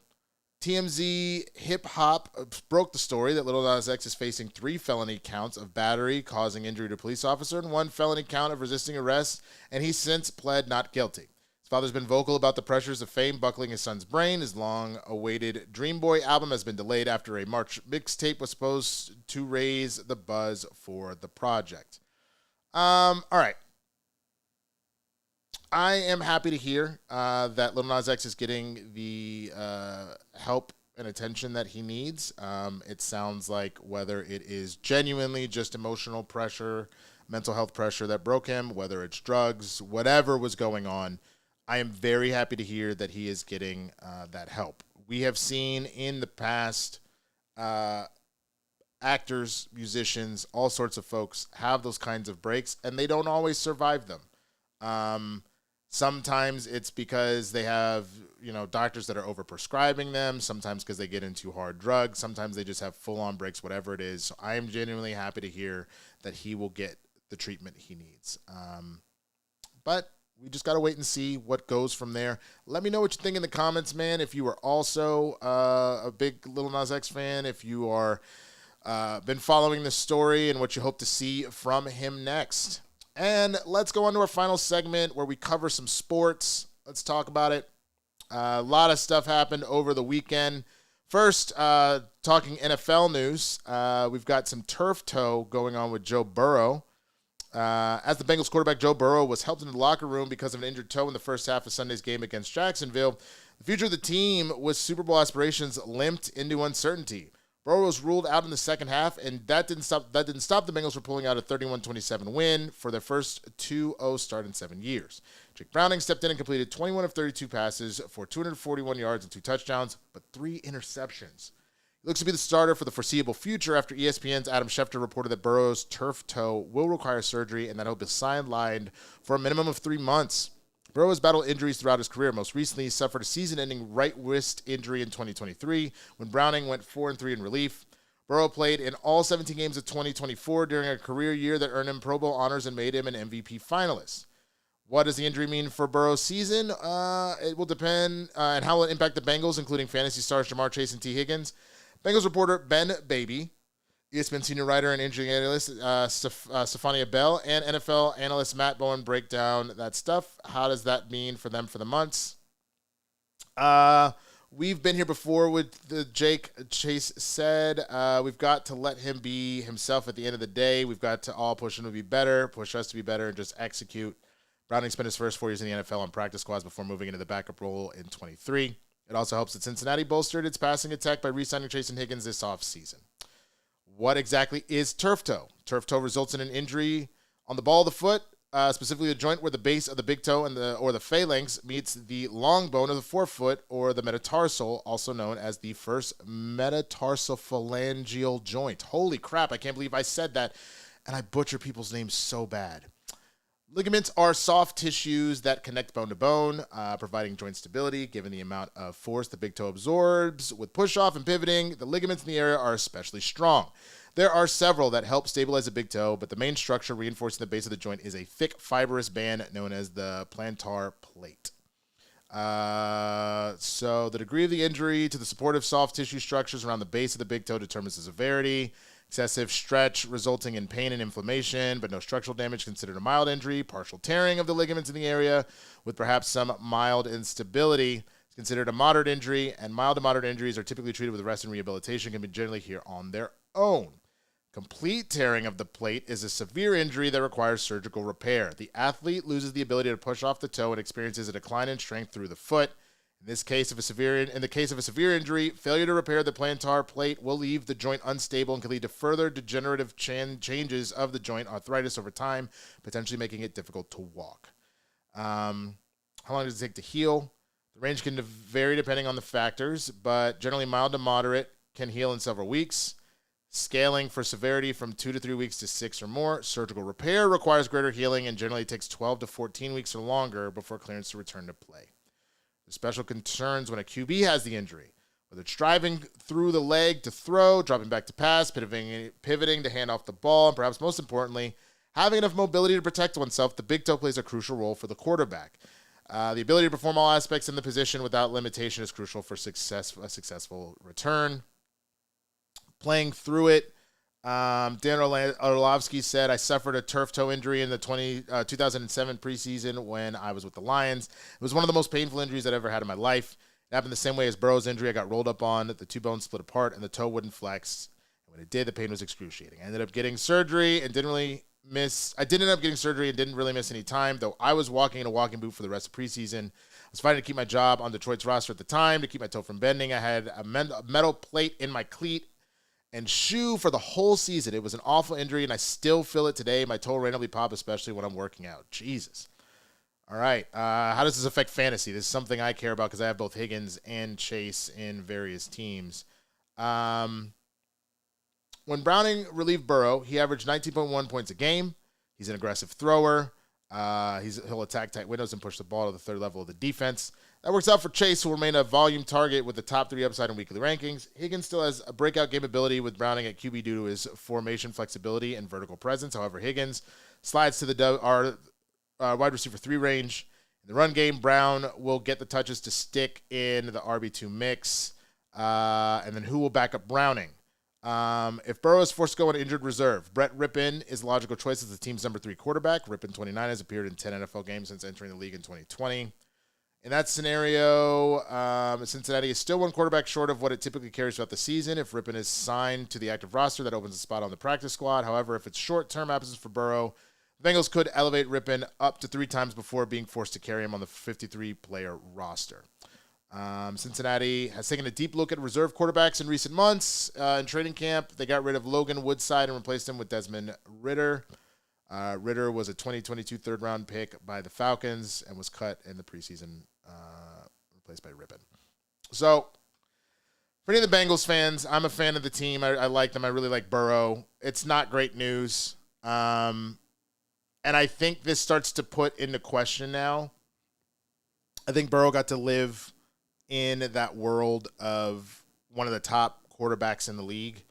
Speaker 1: TMZ Hip Hop broke the story that Lil Nas X is facing 3 felony counts of battery causing injury to a police officer and 1 felony count of resisting arrest, and he's since pled not guilty. His father's been vocal about the pressures of fame buckling his son's brain. His long-awaited Dream Boy album has been delayed after a March mixtape was supposed to raise the buzz for the project. All right. I am happy to hear that Lil Nas X is getting the help and attention that he needs. It sounds like whether it is genuinely just emotional pressure, mental health pressure that broke him, whether it's drugs, whatever was going on, I am very happy to hear that he is getting that help. We have seen in the past actors, musicians, all sorts of folks have those kinds of breaks, and they don't always survive them. Sometimes it's because they have, doctors that are overprescribing them. Sometimes because they get into hard drugs. Sometimes they just have full-on breaks, whatever it is. So I am genuinely happy to hear that he will get the treatment he needs. But we just got to wait and see what goes from there. Let me know what you think in the comments, man. If you are also a big Lil Nas X fan, if you are been following this story and what you hope to see from him next. And let's go on to our final segment where we cover some sports. Let's talk about it. A lot of stuff happened over the weekend. First, talking NFL news, we've got some turf toe going on with Joe Burrow. As the Bengals quarterback, Joe Burrow was helped into the locker room because of an injured toe in the first half of Sunday's game against Jacksonville. The future of the team with Super Bowl aspirations limped into uncertainty. Burrow was ruled out in the second half, and that didn't stop the Bengals from pulling out a 31-27 win for their first 2-0 start in 7 years. Jake Browning stepped in and completed 21 of 32 passes for 241 yards and 2 touchdowns, but 3 interceptions. He looks to be the starter for the foreseeable future after ESPN's Adam Schefter reported that Burrow's turf toe will require surgery and that he'll be sidelined for a minimum of 3 months. Burrow has battled injuries throughout his career. Most recently, he suffered a season-ending right wrist injury in 2023 when Browning went 4-3 in relief. Burrow played in all 17 games of 2024 during a career year that earned him Pro Bowl honors and made him an MVP finalist. What does the injury mean for Burrow's season? It will depend on how it will impact the Bengals, including fantasy stars Jamar Chase and T. Higgins. Bengals reporter Ben Baby, ESPN senior writer and injury analyst Stefania Bell, and NFL analyst Matt Bowen break down that stuff. How does that mean for them for the months? We've been here before with the Jake Chase said. We've got to let him be himself at the end of the day. We've got to all push him to be better, push us to be better, and just execute. Browning spent his first 4 years in the NFL on practice squads before moving into the backup role in 23. It also helps that Cincinnati bolstered its passing attack by re-signing Chase and Higgins this offseason. What exactly is turf toe? Turf toe results in an injury on the ball of the foot, specifically the joint where the base of the big toe or the phalanx meets the long bone of the forefoot, or the metatarsal, also known as the first metatarsophalangeal joint. Holy crap, I can't believe I said that, and I butcher people's names so bad. Ligaments are soft tissues that connect bone to bone, providing joint stability. Given the amount of force the big toe absorbs with push-off and pivoting, the ligaments in the area are especially strong. There are several that help stabilize the big toe, but the main structure reinforcing the base of the joint is a thick fibrous band known as the plantar plate. So the degree of the injury to the supportive soft tissue structures around the base of the big toe determines the severity. Excessive stretch resulting in pain and inflammation, but no structural damage considered a mild injury. Partial tearing of the ligaments in the area with perhaps some mild instability is considered a moderate injury, and mild to moderate injuries are typically treated with rest and rehabilitation, can be generally here on their own. Complete tearing of the plate is a severe injury that requires surgical repair. The athlete loses the ability to push off the toe and experiences a decline in strength through the foot. In the case of a severe injury, failure to repair the plantar plate will leave the joint unstable and can lead to further degenerative changes of the joint, arthritis over time, potentially making it difficult to walk. How long does it take to heal? The range can vary depending on the factors, but generally mild to moderate can heal in several weeks. Scaling for severity from 2 to 3 weeks to 6 or more. Surgical repair requires greater healing and generally takes 12 to 14 weeks or longer before clearance to return to play. There's special concerns when a QB has the injury, whether it's driving through the leg to throw, dropping back to pass, pivoting to hand off the ball, and perhaps most importantly, having enough mobility to protect oneself. The big toe plays a crucial role for the quarterback. The ability to perform all aspects in the position without limitation is crucial for a successful return. Playing through it, Dan Orlovsky said, I suffered a turf toe injury in the 2007 preseason when I was with the Lions. It was one of the most painful injuries I'd ever had in my life. It happened the same way as Burrow's injury. I got rolled up on, the two bones split apart, and the toe wouldn't flex. And when it did, the pain was excruciating. I ended up getting surgery and didn't really miss any time, though I was walking in a walking boot for the rest of preseason. I was fighting to keep my job on Detroit's roster at the time to keep my toe from bending. I had a metal plate in my cleat and shoe for the whole season. It was an awful injury, and I still feel it today. My toe randomly pop, especially when I'm working out. Jesus. All right. How does this affect fantasy? This is something I care about because I have both Higgins and Chase in various teams. When Browning relieved Burrow, he averaged 19.1 points a game. He's an aggressive thrower. He'll attack tight windows and push the ball to the third level of the defense. That works out for Chase, who will remain a volume target with the top 3 upside in weekly rankings. Higgins still has a breakout game ability with Browning at QB due to his formation flexibility and vertical presence. However, Higgins slides to the wide receiver 3 range. In the run game, Brown will get the touches to stick in the RB2 mix. And then who will back up Browning? If Burrow is forced to go on injured reserve, Brett Rippon is a logical choice as the team's number 3 quarterback. Rippon, 29, has appeared in 10 NFL games since entering the league in 2020. In that scenario, Cincinnati is still one quarterback short of what it typically carries throughout the season. If Rippon is signed to the active roster, that opens a spot on the practice squad. However, if it's short-term absence for Burrow, the Bengals could elevate Rippon up to 3 times before being forced to carry him on the 53-player roster. Cincinnati has taken a deep look at reserve quarterbacks in recent months. In training camp, they got rid of Logan Woodside and replaced him with Desmond Ridder. Ridder was a 2022 third-round pick by the Falcons and was cut in the preseason, replaced by Rippon. So, for any of the Bengals fans, I'm a fan of the team. I like them. I really like Burrow. It's not great news. And I think this starts to put into question now. I think Burrow got to live in that world of one of the top quarterbacks in the league.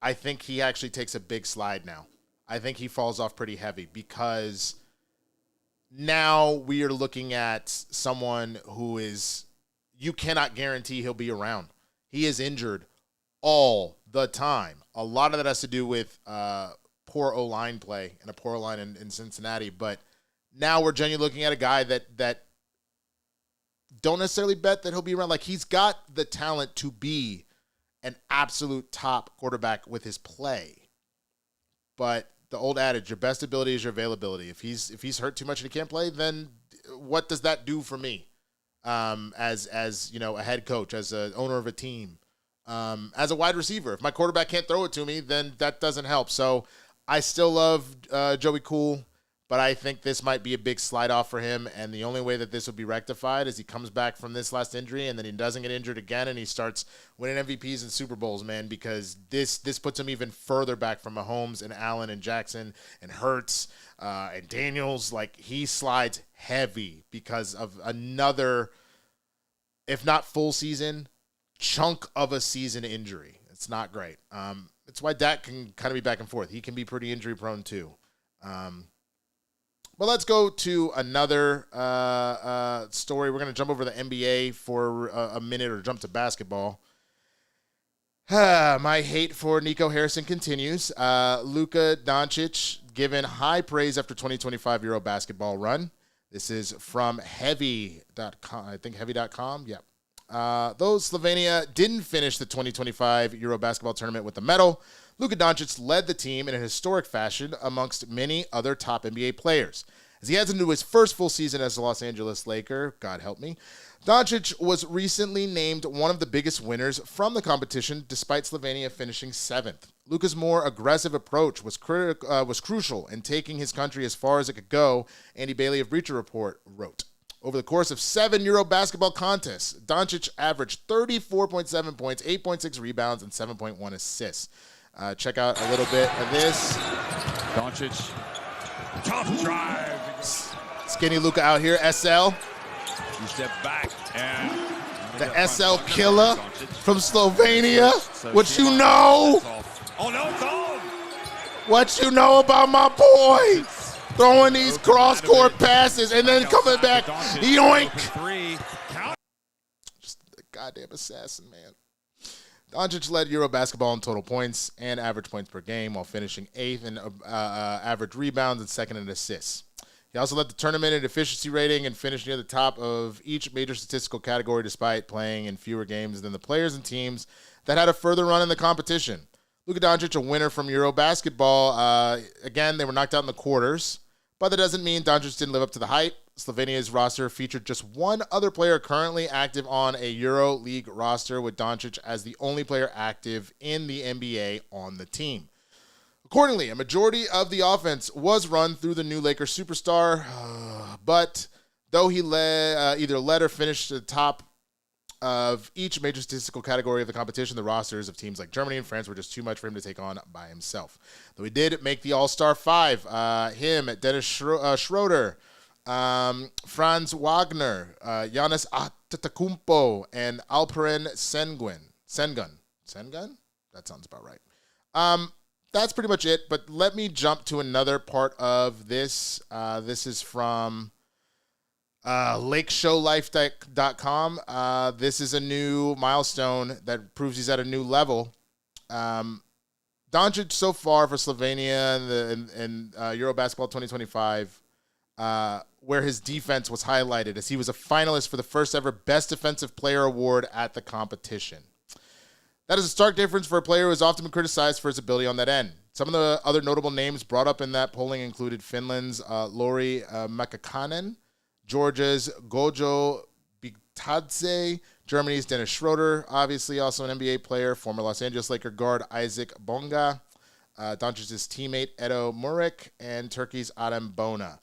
Speaker 1: I think he actually takes a big slide now. I think he falls off pretty heavy because now we are looking at someone who is, you cannot guarantee he'll be around. He is injured all the time. A lot of that has to do with poor O-line play and a poor line in Cincinnati. But now we're genuinely looking at a guy that don't necessarily bet that he'll be around. Like, he's got the talent to be an absolute top quarterback with his play. But the old adage, your best ability is your availability. If he's hurt too much and he can't play, then what does that do for me as you know, a head coach, as an owner of a team? as a wide receiver. If my quarterback can't throw it to me, then that doesn't help. So I still love Joey Cool, but I think this might be a big slide off for him. And the only way that this will be rectified is he comes back from this last injury and then he doesn't get injured again and he starts winning MVPs and Super Bowls, man, because this puts him even further back from Mahomes and Allen and Jackson and Hurts and Daniels. Like, he slides heavy because of another, if not full season, chunk of a season injury. It's not great. It's why Dak can kind of be back and forth. He can be pretty injury prone too. But let's go to another story. We're going to jump over the NBA for a minute, or jump to basketball. My hate for Nico Harrison continues. Luka Doncic given high praise after 2025 Euro basketball run. This is from heavy.com. I think heavy.com. Yep. Though Slovenia didn't finish the 2025 Euro basketball tournament with a medal, Luka Doncic led the team in a historic fashion amongst many other top NBA players. As he heads into his first full season as a Los Angeles Laker, God help me, Doncic was recently named one of the biggest winners from the competition, despite Slovenia finishing 7th. Luka's more aggressive approach was crucial in taking his country as far as it could go, Andy Bailey of Bleacher Report wrote. Over the course of 7 Euro basketball contests, Doncic averaged 34.7 points, 8.6 rebounds, and 7.1 assists. Check out a little bit of this.
Speaker 8: Doncic, tough drive.
Speaker 1: Skinny Luka out here, SL.
Speaker 8: You step back and
Speaker 1: the SL killer from Slovenia. What you know?
Speaker 8: Oh no, it's on.
Speaker 1: What you know about my boy? Throwing these cross-court passes and then coming back, yoink. Just a goddamn assassin, man. Doncic led Euro basketball in total points and average points per game, while finishing 8th in average rebounds and 2nd in assists. He also led the tournament in efficiency rating and finished near the top of each major statistical category, despite playing in fewer games than the players and teams that had a further run in the competition. Luka Doncic, a winner from Euro basketball. Again, they were knocked out in the quarters, but that doesn't mean Doncic didn't live up to the hype. Slovenia's roster featured just one other player currently active on a Euro League roster, with Doncic as the only player active in the NBA on the team. Accordingly, a majority of the offense was run through the new Lakers superstar, but though he either led or finished at the top of each major statistical category of the competition, the rosters of teams like Germany and France were just too much for him to take on by himself. Though he did make the All-Star 5, him, Dennis Schroeder, Franz Wagner, Giannis Antetokounmpo, and Alperen Sengun? That sounds about right. That's pretty much it, but let me jump to another part of this. This is from LakeshowLife.com. This is a new milestone that proves he's at a new level. Doncic so far for Slovenia in Euro Basketball 2025, where his defense was highlighted as he was a finalist for the first ever Best Defensive Player Award at the competition. That is a stark difference for a player who has often been criticized for his ability on that end. Some of the other notable names brought up in that polling included Finland's Lauri Makakanen, Georgia's Gojo Bitadze, Germany's Dennis Schroeder, obviously also an NBA player, former Los Angeles Laker guard Isaac Bonga, Doncic's teammate Edo Muric, and Turkey's Adem Bona.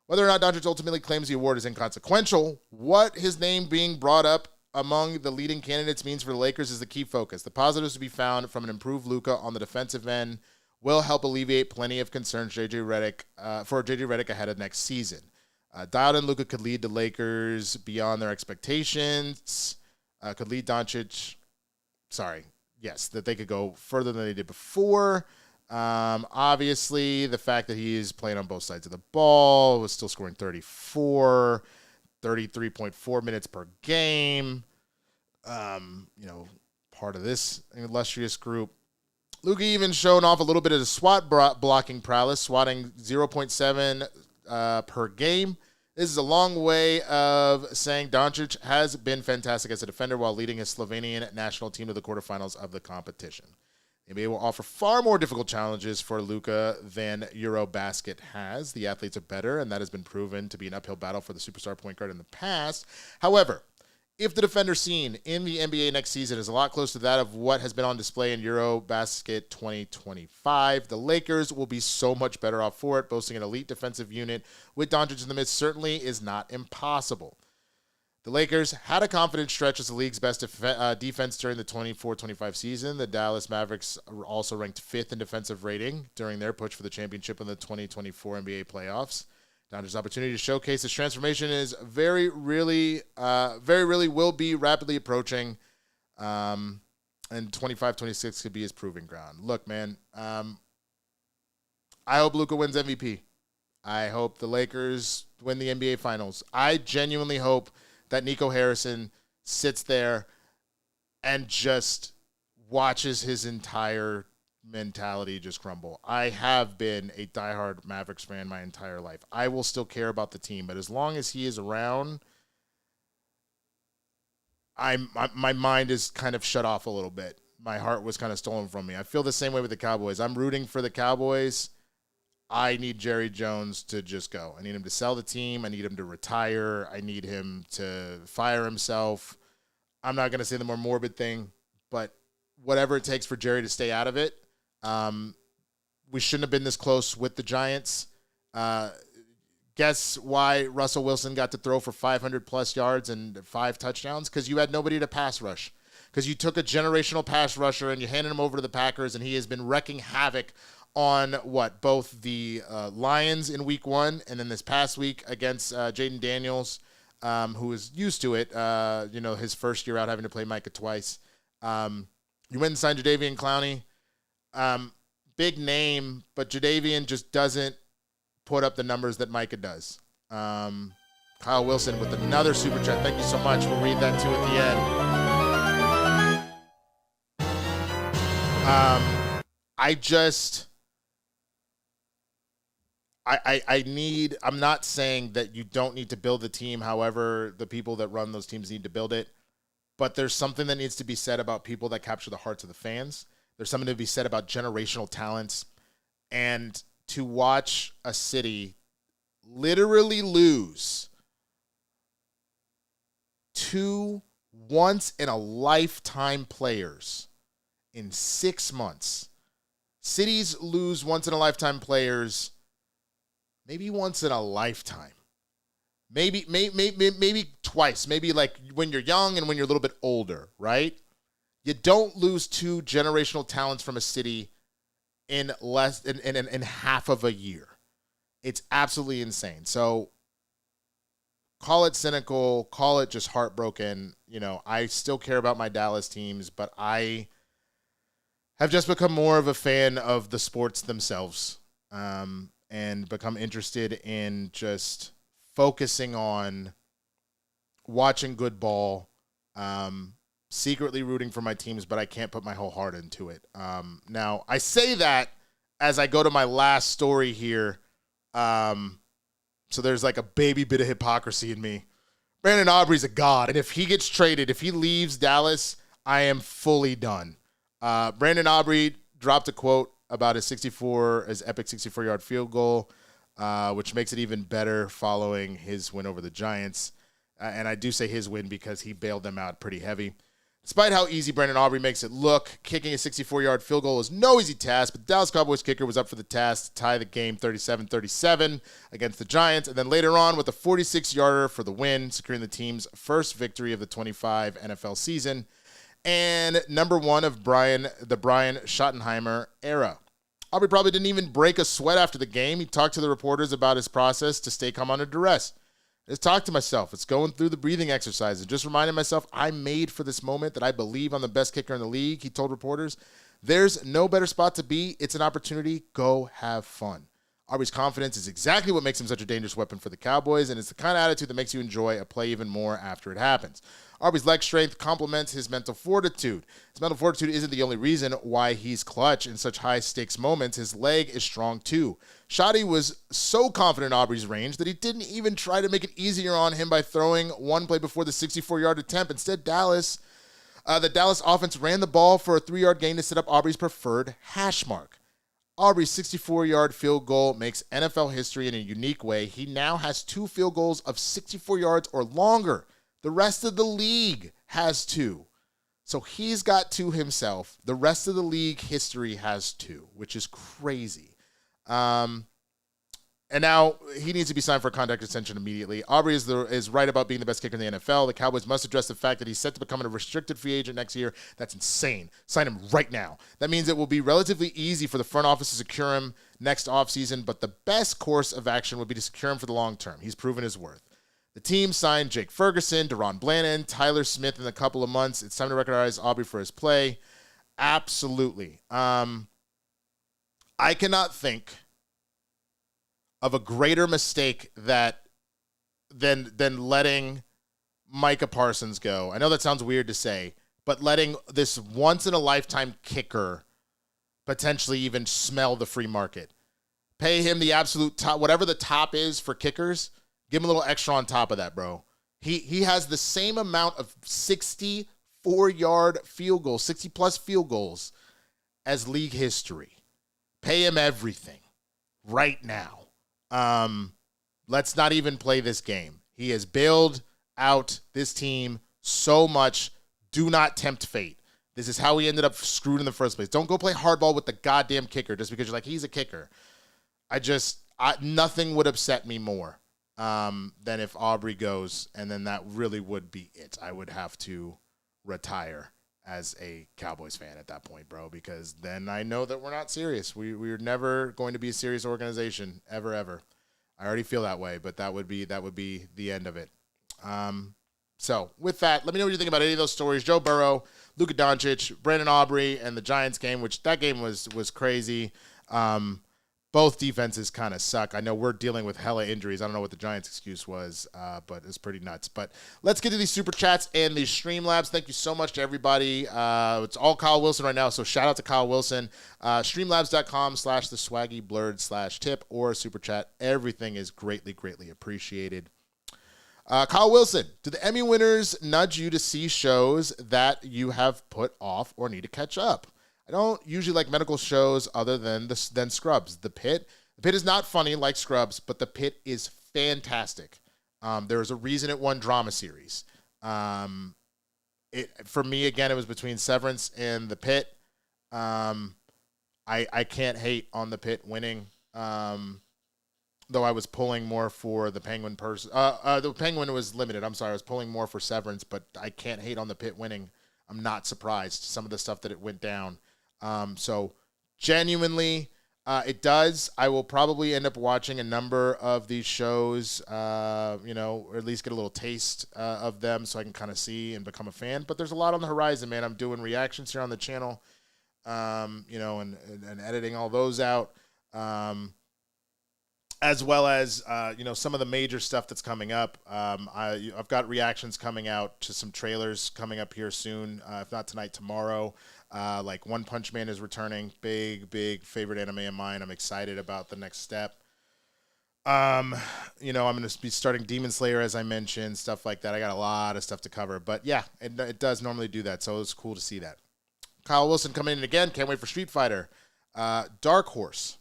Speaker 1: Whether or not Doncic ultimately claims the award is inconsequential, what his name being brought up among the leading candidates means for the Lakers is the key focus. The positives to be found from an improved Luka on the defensive end will help alleviate plenty of concerns for JJ Redick ahead of next season. Dialed in Luka could lead the Lakers beyond their expectations. Could lead Doncic. That they could go further than they did before. Obviously, the fact that he is playing on both sides of the ball, was still scoring 33.4 minutes per game. Part of this illustrious group. Luka even showing off a little bit of the SWAT blocking prowess, swatting 0.7 per game. This is a long way of saying Doncic has been fantastic as a defender while leading his Slovenian national team to the quarterfinals of the competition. The NBA will offer far more difficult challenges for Luka than Eurobasket has. The athletes are better, and that has been proven to be an uphill battle for the superstar point guard in the past. However, if the defender seen in the NBA next season is a lot closer to that of what has been on display in EuroBasket 2025, the Lakers will be so much better off for it. Boasting an elite defensive unit with Doncic in the midst certainly is not impossible. The Lakers had a confident stretch as the league's best defense during the 24-25 season. The Dallas Mavericks also ranked 5th in defensive rating during their push for the championship in the 2024 NBA playoffs. Doncic's opportunity to showcase his transformation is very really will be rapidly approaching, and 25-26 could be his proving ground. Look, man, I hope Luka wins MVP. I hope the Lakers win the NBA Finals. I genuinely hope that Nico Harrison sits there and just watches his entire mentality just crumble. I have been a diehard Mavericks fan my entire life. I will still care about the team, but as long as he is around, my mind is kind of shut off a little bit. My heart was kind of stolen from me. I feel the same way with the Cowboys. I'm rooting for the Cowboys. I need Jerry Jones to just go. I need him to sell the team. I need him to retire. I need him to fire himself. I'm not going to say the more morbid thing, but whatever it takes for Jerry to stay out of it. We shouldn't have been this close with the Giants. Guess why Russell Wilson got to throw for 500-plus yards and 5 touchdowns? Because you had nobody to pass rush. Because you took a generational pass rusher and you handed him over to the Packers, and he has been wrecking havoc on both the Lions in week 1 and then this past week against Jaden Daniels, who is used to it, his first year out having to play Micah twice. You went and signed Jadeveon Clowney. Big name, but Jadeveon just doesn't put up the numbers that Micah does. Kyle Wilson with another super chat. Thank you so much. We'll read that too at the end. I'm not saying that you don't need to build the team. However, the people that run those teams need to build it. But there's something that needs to be said about people that capture the hearts of the fans. There's something to be said about generational talents. And to watch a city literally lose 2 once-in-a-lifetime players in 6 months. Cities lose once-in-a-lifetime players maybe once in a lifetime. Maybe twice. Maybe like when you're young and when you're a little bit older, right? You don't lose 2 generational talents from a city in less in half of a year. It's absolutely insane. So call it cynical, call it just heartbroken. I still care about my Dallas teams, but I have just become more of a fan of the sports themselves, and become interested in just focusing on watching good ball, secretly rooting for my teams, but I can't put my whole heart into it. Now, I say that as I go to my last story here. So there's like a baby bit of hypocrisy in me. Brandon Aubrey's a god, and if he gets traded, if he leaves Dallas, I am fully done. Brandon Aubrey dropped a quote about his epic 64-yard field goal, which makes it even better following his win over the Giants. And I do say his win because he bailed them out pretty heavy. Despite how easy Brandon Aubrey makes it look, kicking a 64-yard field goal is no easy task, but the Dallas Cowboys kicker was up for the task to tie the game 37-37 against the Giants, and then later on with a 46-yarder for the win, securing the team's first victory of the 25 NFL season, and number 1 of the Brian Schottenheimer era. Aubrey probably didn't even break a sweat after the game. He talked to the reporters about his process to stay calm under duress. Just talk to myself. It's going through the breathing exercises. Just reminding myself I'm made for this moment, that I believe I'm the best kicker in the league, he told reporters. There's no better spot to be. It's an opportunity. Go have fun. Aubrey's confidence is exactly what makes him such a dangerous weapon for the Cowboys, and it's the kind of attitude that makes you enjoy a play even more after it happens. Aubrey's leg strength complements his mental fortitude. His mental fortitude isn't the only reason why he's clutch in such high-stakes moments. His leg is strong, too. Shotty was so confident in Aubrey's range that he didn't even try to make it easier on him by throwing one play before the 64-yard attempt. Instead, the Dallas offense ran the ball for a 3-yard gain to set up Aubrey's preferred hash mark. Aubrey's 64-yard field goal makes NFL history in a unique way. He now has 2 field goals of 64 yards or longer The rest of the league has 2. So he's got 2 himself. The rest of the league history has 2, which is crazy. And now he needs to be signed for a contract extension immediately. Aubrey is right about being the best kicker in the NFL. The Cowboys must address the fact that he's set to become a restricted free agent next year. That's insane. Sign him right now. That means it will be relatively easy for the front office to secure him next offseason, but the best course of action would be to secure him for the long term. He's proven his worth. The team signed Jake Ferguson, Deron Blanton, Tyler Smith in a couple of months. It's time to recognize Aubrey for his play. Absolutely. I cannot think of a greater mistake than letting Micah Parsons go. I know that sounds weird to say, but letting this once-in-a-lifetime kicker potentially even smell the free market. Pay him the absolute top, whatever the top is for kickers, give him a little extra on top of that, bro. He has the same amount of 64-yard field goals, 60-plus field goals as league history. Pay him everything right now. Let's not even play this game. He has bailed out this team so much. Do not tempt fate. This is how he ended up screwed in the first place. Don't go play hardball with the goddamn kicker just because you're like, he's a kicker. Nothing would upset me more than if Aubrey goes, and then that really would be it. I would have to retire as a Cowboys fan at that point, bro, because then I know that we're not serious. We're never going to be a serious organization, ever. I already feel that way, but that would be the end of it. So with that, let me know what you think about any of those stories. Joe Burrow, Luka Doncic, Brandon Aubrey, and the Giants game, which that game was crazy. Both defenses kind of suck. I know we're dealing with hella injuries. I don't know what the Giants' excuse was, but it's pretty nuts. But let's get to these super chats and these Streamlabs. Thank you so much to everybody. It's all Kyle Wilson right now, so shout out to Kyle Wilson. Streamlabs.com/theswaggyblerd/tip or super chat. Everything is greatly, greatly appreciated. Kyle Wilson, do the Emmy winners nudge you to see shows that you have put off or need to catch up? I don't usually like medical shows other than Scrubs. The Pit is not funny like Scrubs, but The Pit is fantastic. There's a reason it won drama series. For me, again, it was between Severance and The Pit. I can't hate on The Pit winning, though I was pulling more for the Penguin person. The Penguin was limited. I'm sorry, I was pulling more for Severance, but I can't hate on The Pit winning. I'm not surprised. Some of the stuff that it went down. So genuinely, it does. I will probably end up watching a number of these shows, or at least get a little taste of them so I can kind of see and become a fan. But there's a lot on the horizon, man. I'm doing reactions here on the channel, and editing all those out, as well as, some of the major stuff that's coming up. I've got reactions coming out to some trailers coming up here soon, if not tonight, tomorrow. Like One Punch Man is returning. Big favorite anime of mine. I'm excited about the next step. I'm going to be starting Demon Slayer, as I mentioned, stuff like that. I got a lot of stuff to cover. But, yeah, it does normally do that, so it's cool to see that. Kyle Wilson coming in again. Can't wait for Street Fighter. Dark Horse.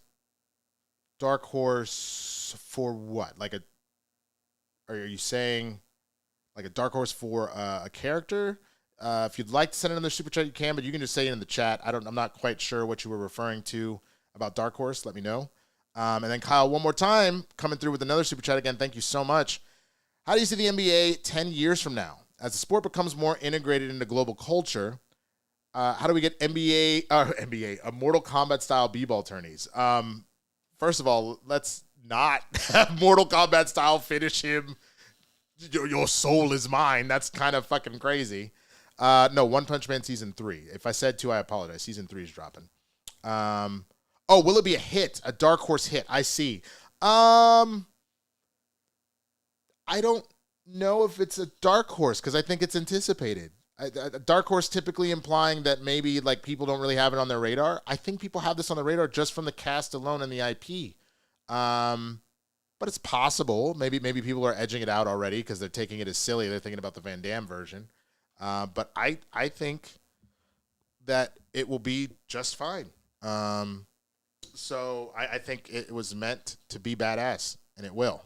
Speaker 1: Dark Horse for what? Are you saying like a Dark Horse for a character? If you'd like to send another super chat, you can, but you can just say it in the chat. I'm not quite sure what you were referring to about Dark Horse. Let me know. And then Kyle, one more time, coming through with another super chat again. Thank you so much. How do you see the NBA 10 years from now? As the sport becomes more integrated into global culture, how do we get Mortal Kombat style b-ball tourneys? First of all, let's not have Mortal Kombat style finish him. Your soul is mine. That's kind of fucking crazy. No, One Punch Man Season 3. If I said 2, I apologize. Season 3 is dropping. Will it be a hit? A Dark Horse hit? I see. I don't know if it's a Dark Horse because I think it's anticipated. A Dark Horse typically implying that maybe like people don't really have it on their radar. I think people have this on the radar just from the cast alone and the IP. But it's possible. Maybe people are edging it out already because they're taking it as silly. They're thinking about the Van Damme version. But I think that it will be just fine. So I think it was meant to be badass, and it will.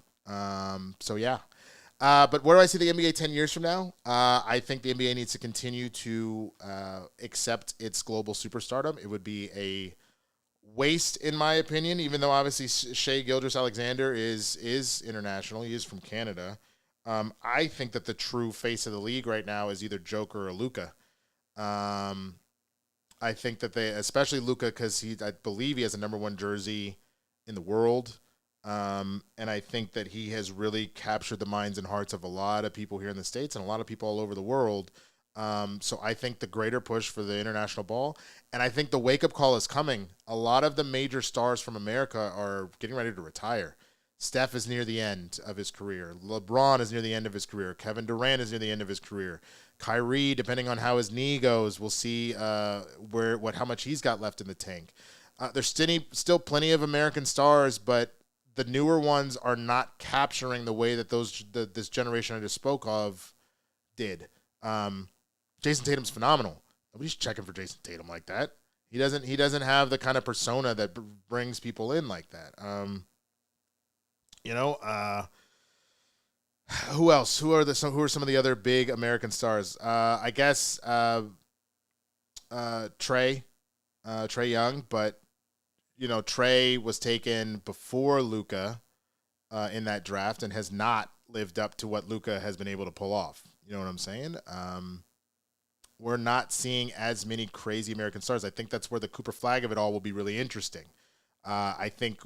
Speaker 1: So yeah. But where do I see the NBA 10 years from now? I think the NBA needs to continue to accept its global superstardom. It would be a waste, in my opinion, even though obviously Shai Gilgeous-Alexander is international. He is from Canada. I think that the true face of the league right now is either Joker or Luka. I think that especially Luka, because I believe he has a #1 jersey in the world. And I think that he has really captured the minds and hearts of a lot of people here in the States and a lot of people all over the world. So I think the greater push for the international ball, and I think the wake-up call is coming. A lot of the major stars from America are getting ready to retire. Steph is near the end of his career. LeBron is near the end of his career. Kevin Durant is near the end of his career. Kyrie, depending on how his knee goes, we'll see how much he's got left in the tank. There's still plenty of American stars, but the newer ones are not capturing the way that this generation I just spoke of did. Jason Tatum's phenomenal. Nobody's checking for Jason Tatum like that. He doesn't have the kind of persona that brings people in like that. Who else? Who are some of the other big American stars? I guess Trey Young, but Trey was taken before Luka in that draft and has not lived up to what Luka has been able to pull off. You know what I'm saying? We're not seeing as many crazy American stars. I think that's where the Cooper flag of it all will be really interesting. I think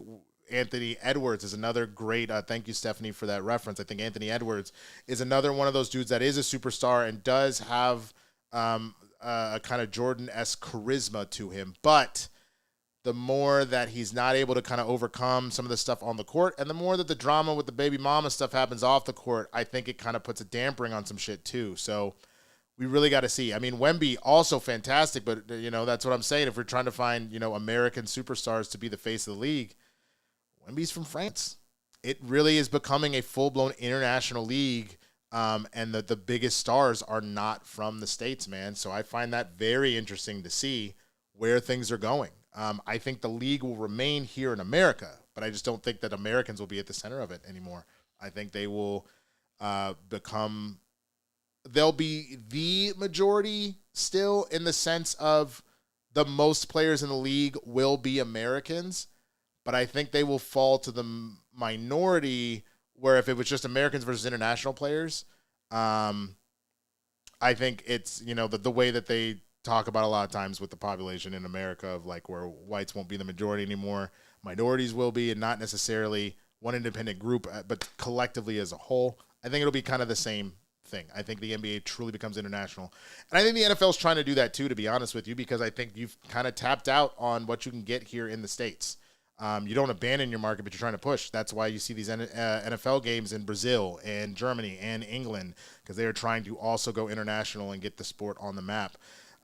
Speaker 1: Anthony Edwards is another great thank you, Stephanie, for that reference. I think Anthony Edwards is another one of those dudes that is a superstar and does have a kind of Jordan-esque charisma to him. But the more that he's not able to kind of overcome some of the stuff on the court, and the more that the drama with the baby mama stuff happens off the court, I think it kind of puts a dampering on some shit too. So we really got to see. I mean, Wemby, also fantastic, but, that's what I'm saying. If we're trying to find, American superstars to be the face of the league, Wemby's from France. It really is becoming a full-blown international league, and the biggest stars are not from the States, man. So I find that very interesting to see where things are going. I think the league will remain here in America, but I just don't think that Americans will be at the center of it anymore. I think they will they'll be the majority still, in the sense of the most players in the league will be Americans, but I think they will fall to the minority where if it was just Americans versus international players, I think it's, the way that they talk about a lot of times with the population in America of like where whites won't be the majority anymore, minorities will be, and not necessarily one independent group, but collectively as a whole. I think it'll be kind of the same thing. I think the NBA truly becomes international. And I think the NFL is trying to do that too, to be honest with you, because I think you've kind of tapped out on what you can get here in the States. You don't abandon your market, but you're trying to push. That's why you see these NFL games in Brazil and Germany and England, because they are trying to also go international and get the sport on the map.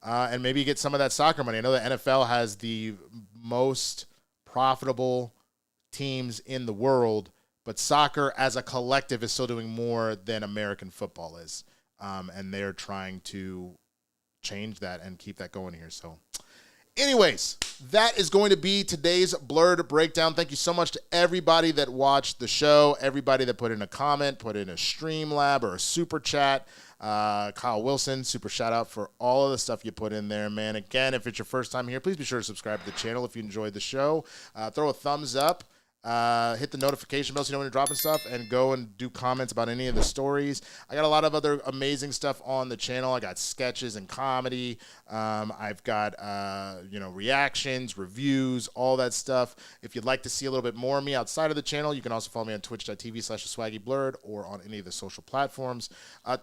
Speaker 1: And maybe get some of that soccer money. I know the NFL has the most profitable teams in the world, but soccer as a collective is still doing more than American football is. And they're trying to change that and keep that going here. So anyways, that is going to be today's Blerd Breakdown. Thank you so much to everybody that watched the show, everybody that put in a comment, put in a Streamlab or a super chat. Kyle Wilson, super shout out for all of the stuff you put in there, man. Again, if it's your first time here, please be sure to subscribe to the channel if you enjoyed the show. Throw a thumbs up. Hit the notification bell so you know when you're dropping stuff, and go and do comments about any of the stories. I got a lot of other amazing stuff on the channel. I got sketches and comedy. I've got reactions, reviews, all that stuff. If you'd like to see a little bit more of me outside of the channel, you can also follow me on twitch.tv/swaggyblerd or on any of the social platforms.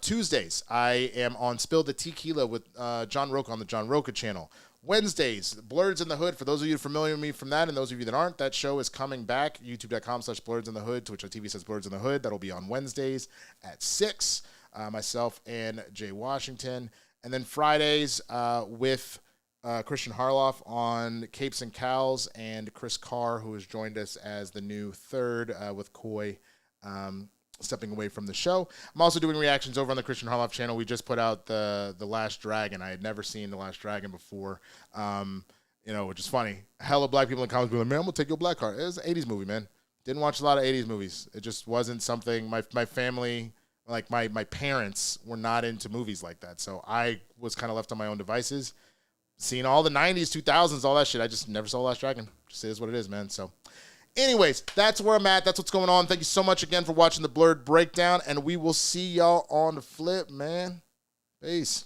Speaker 1: Tuesdays, I am on Spill the Tequila with John Roca on the John Roca channel. Wednesdays, Blerds in the Hood. For those of you familiar with me from that, and those of you that aren't, that show is coming back. YouTube.com/Blerds in the Hood. Twitch.tv says Blerds in the Hood. That'll be on Wednesdays at 6. Myself and Jay Washington. And then Fridays with Christian Harloff on Capes and Cows, and Chris Carr, who has joined us as the new third with Coy. Stepping away from the show. I'm also doing reactions over on the Christian Harloff channel. We just put out the Last Dragon. I had never seen The Last Dragon before, which is funny. Hella black people in the comments be like, man, I'm going to take your black card. It was an 80s movie, man. Didn't watch a lot of 80s movies. It just wasn't something. My family Like my parents were not into movies like that, so I was kind of left on my own devices. Seeing all the 90s, 2000s, all that shit, I just never saw Last Dragon. Just is what it is, man. So anyways, that's where I'm at. That's what's going on. Thank you so much again for watching the Blerd Breakdown, and we will see y'all on the flip, man. Peace.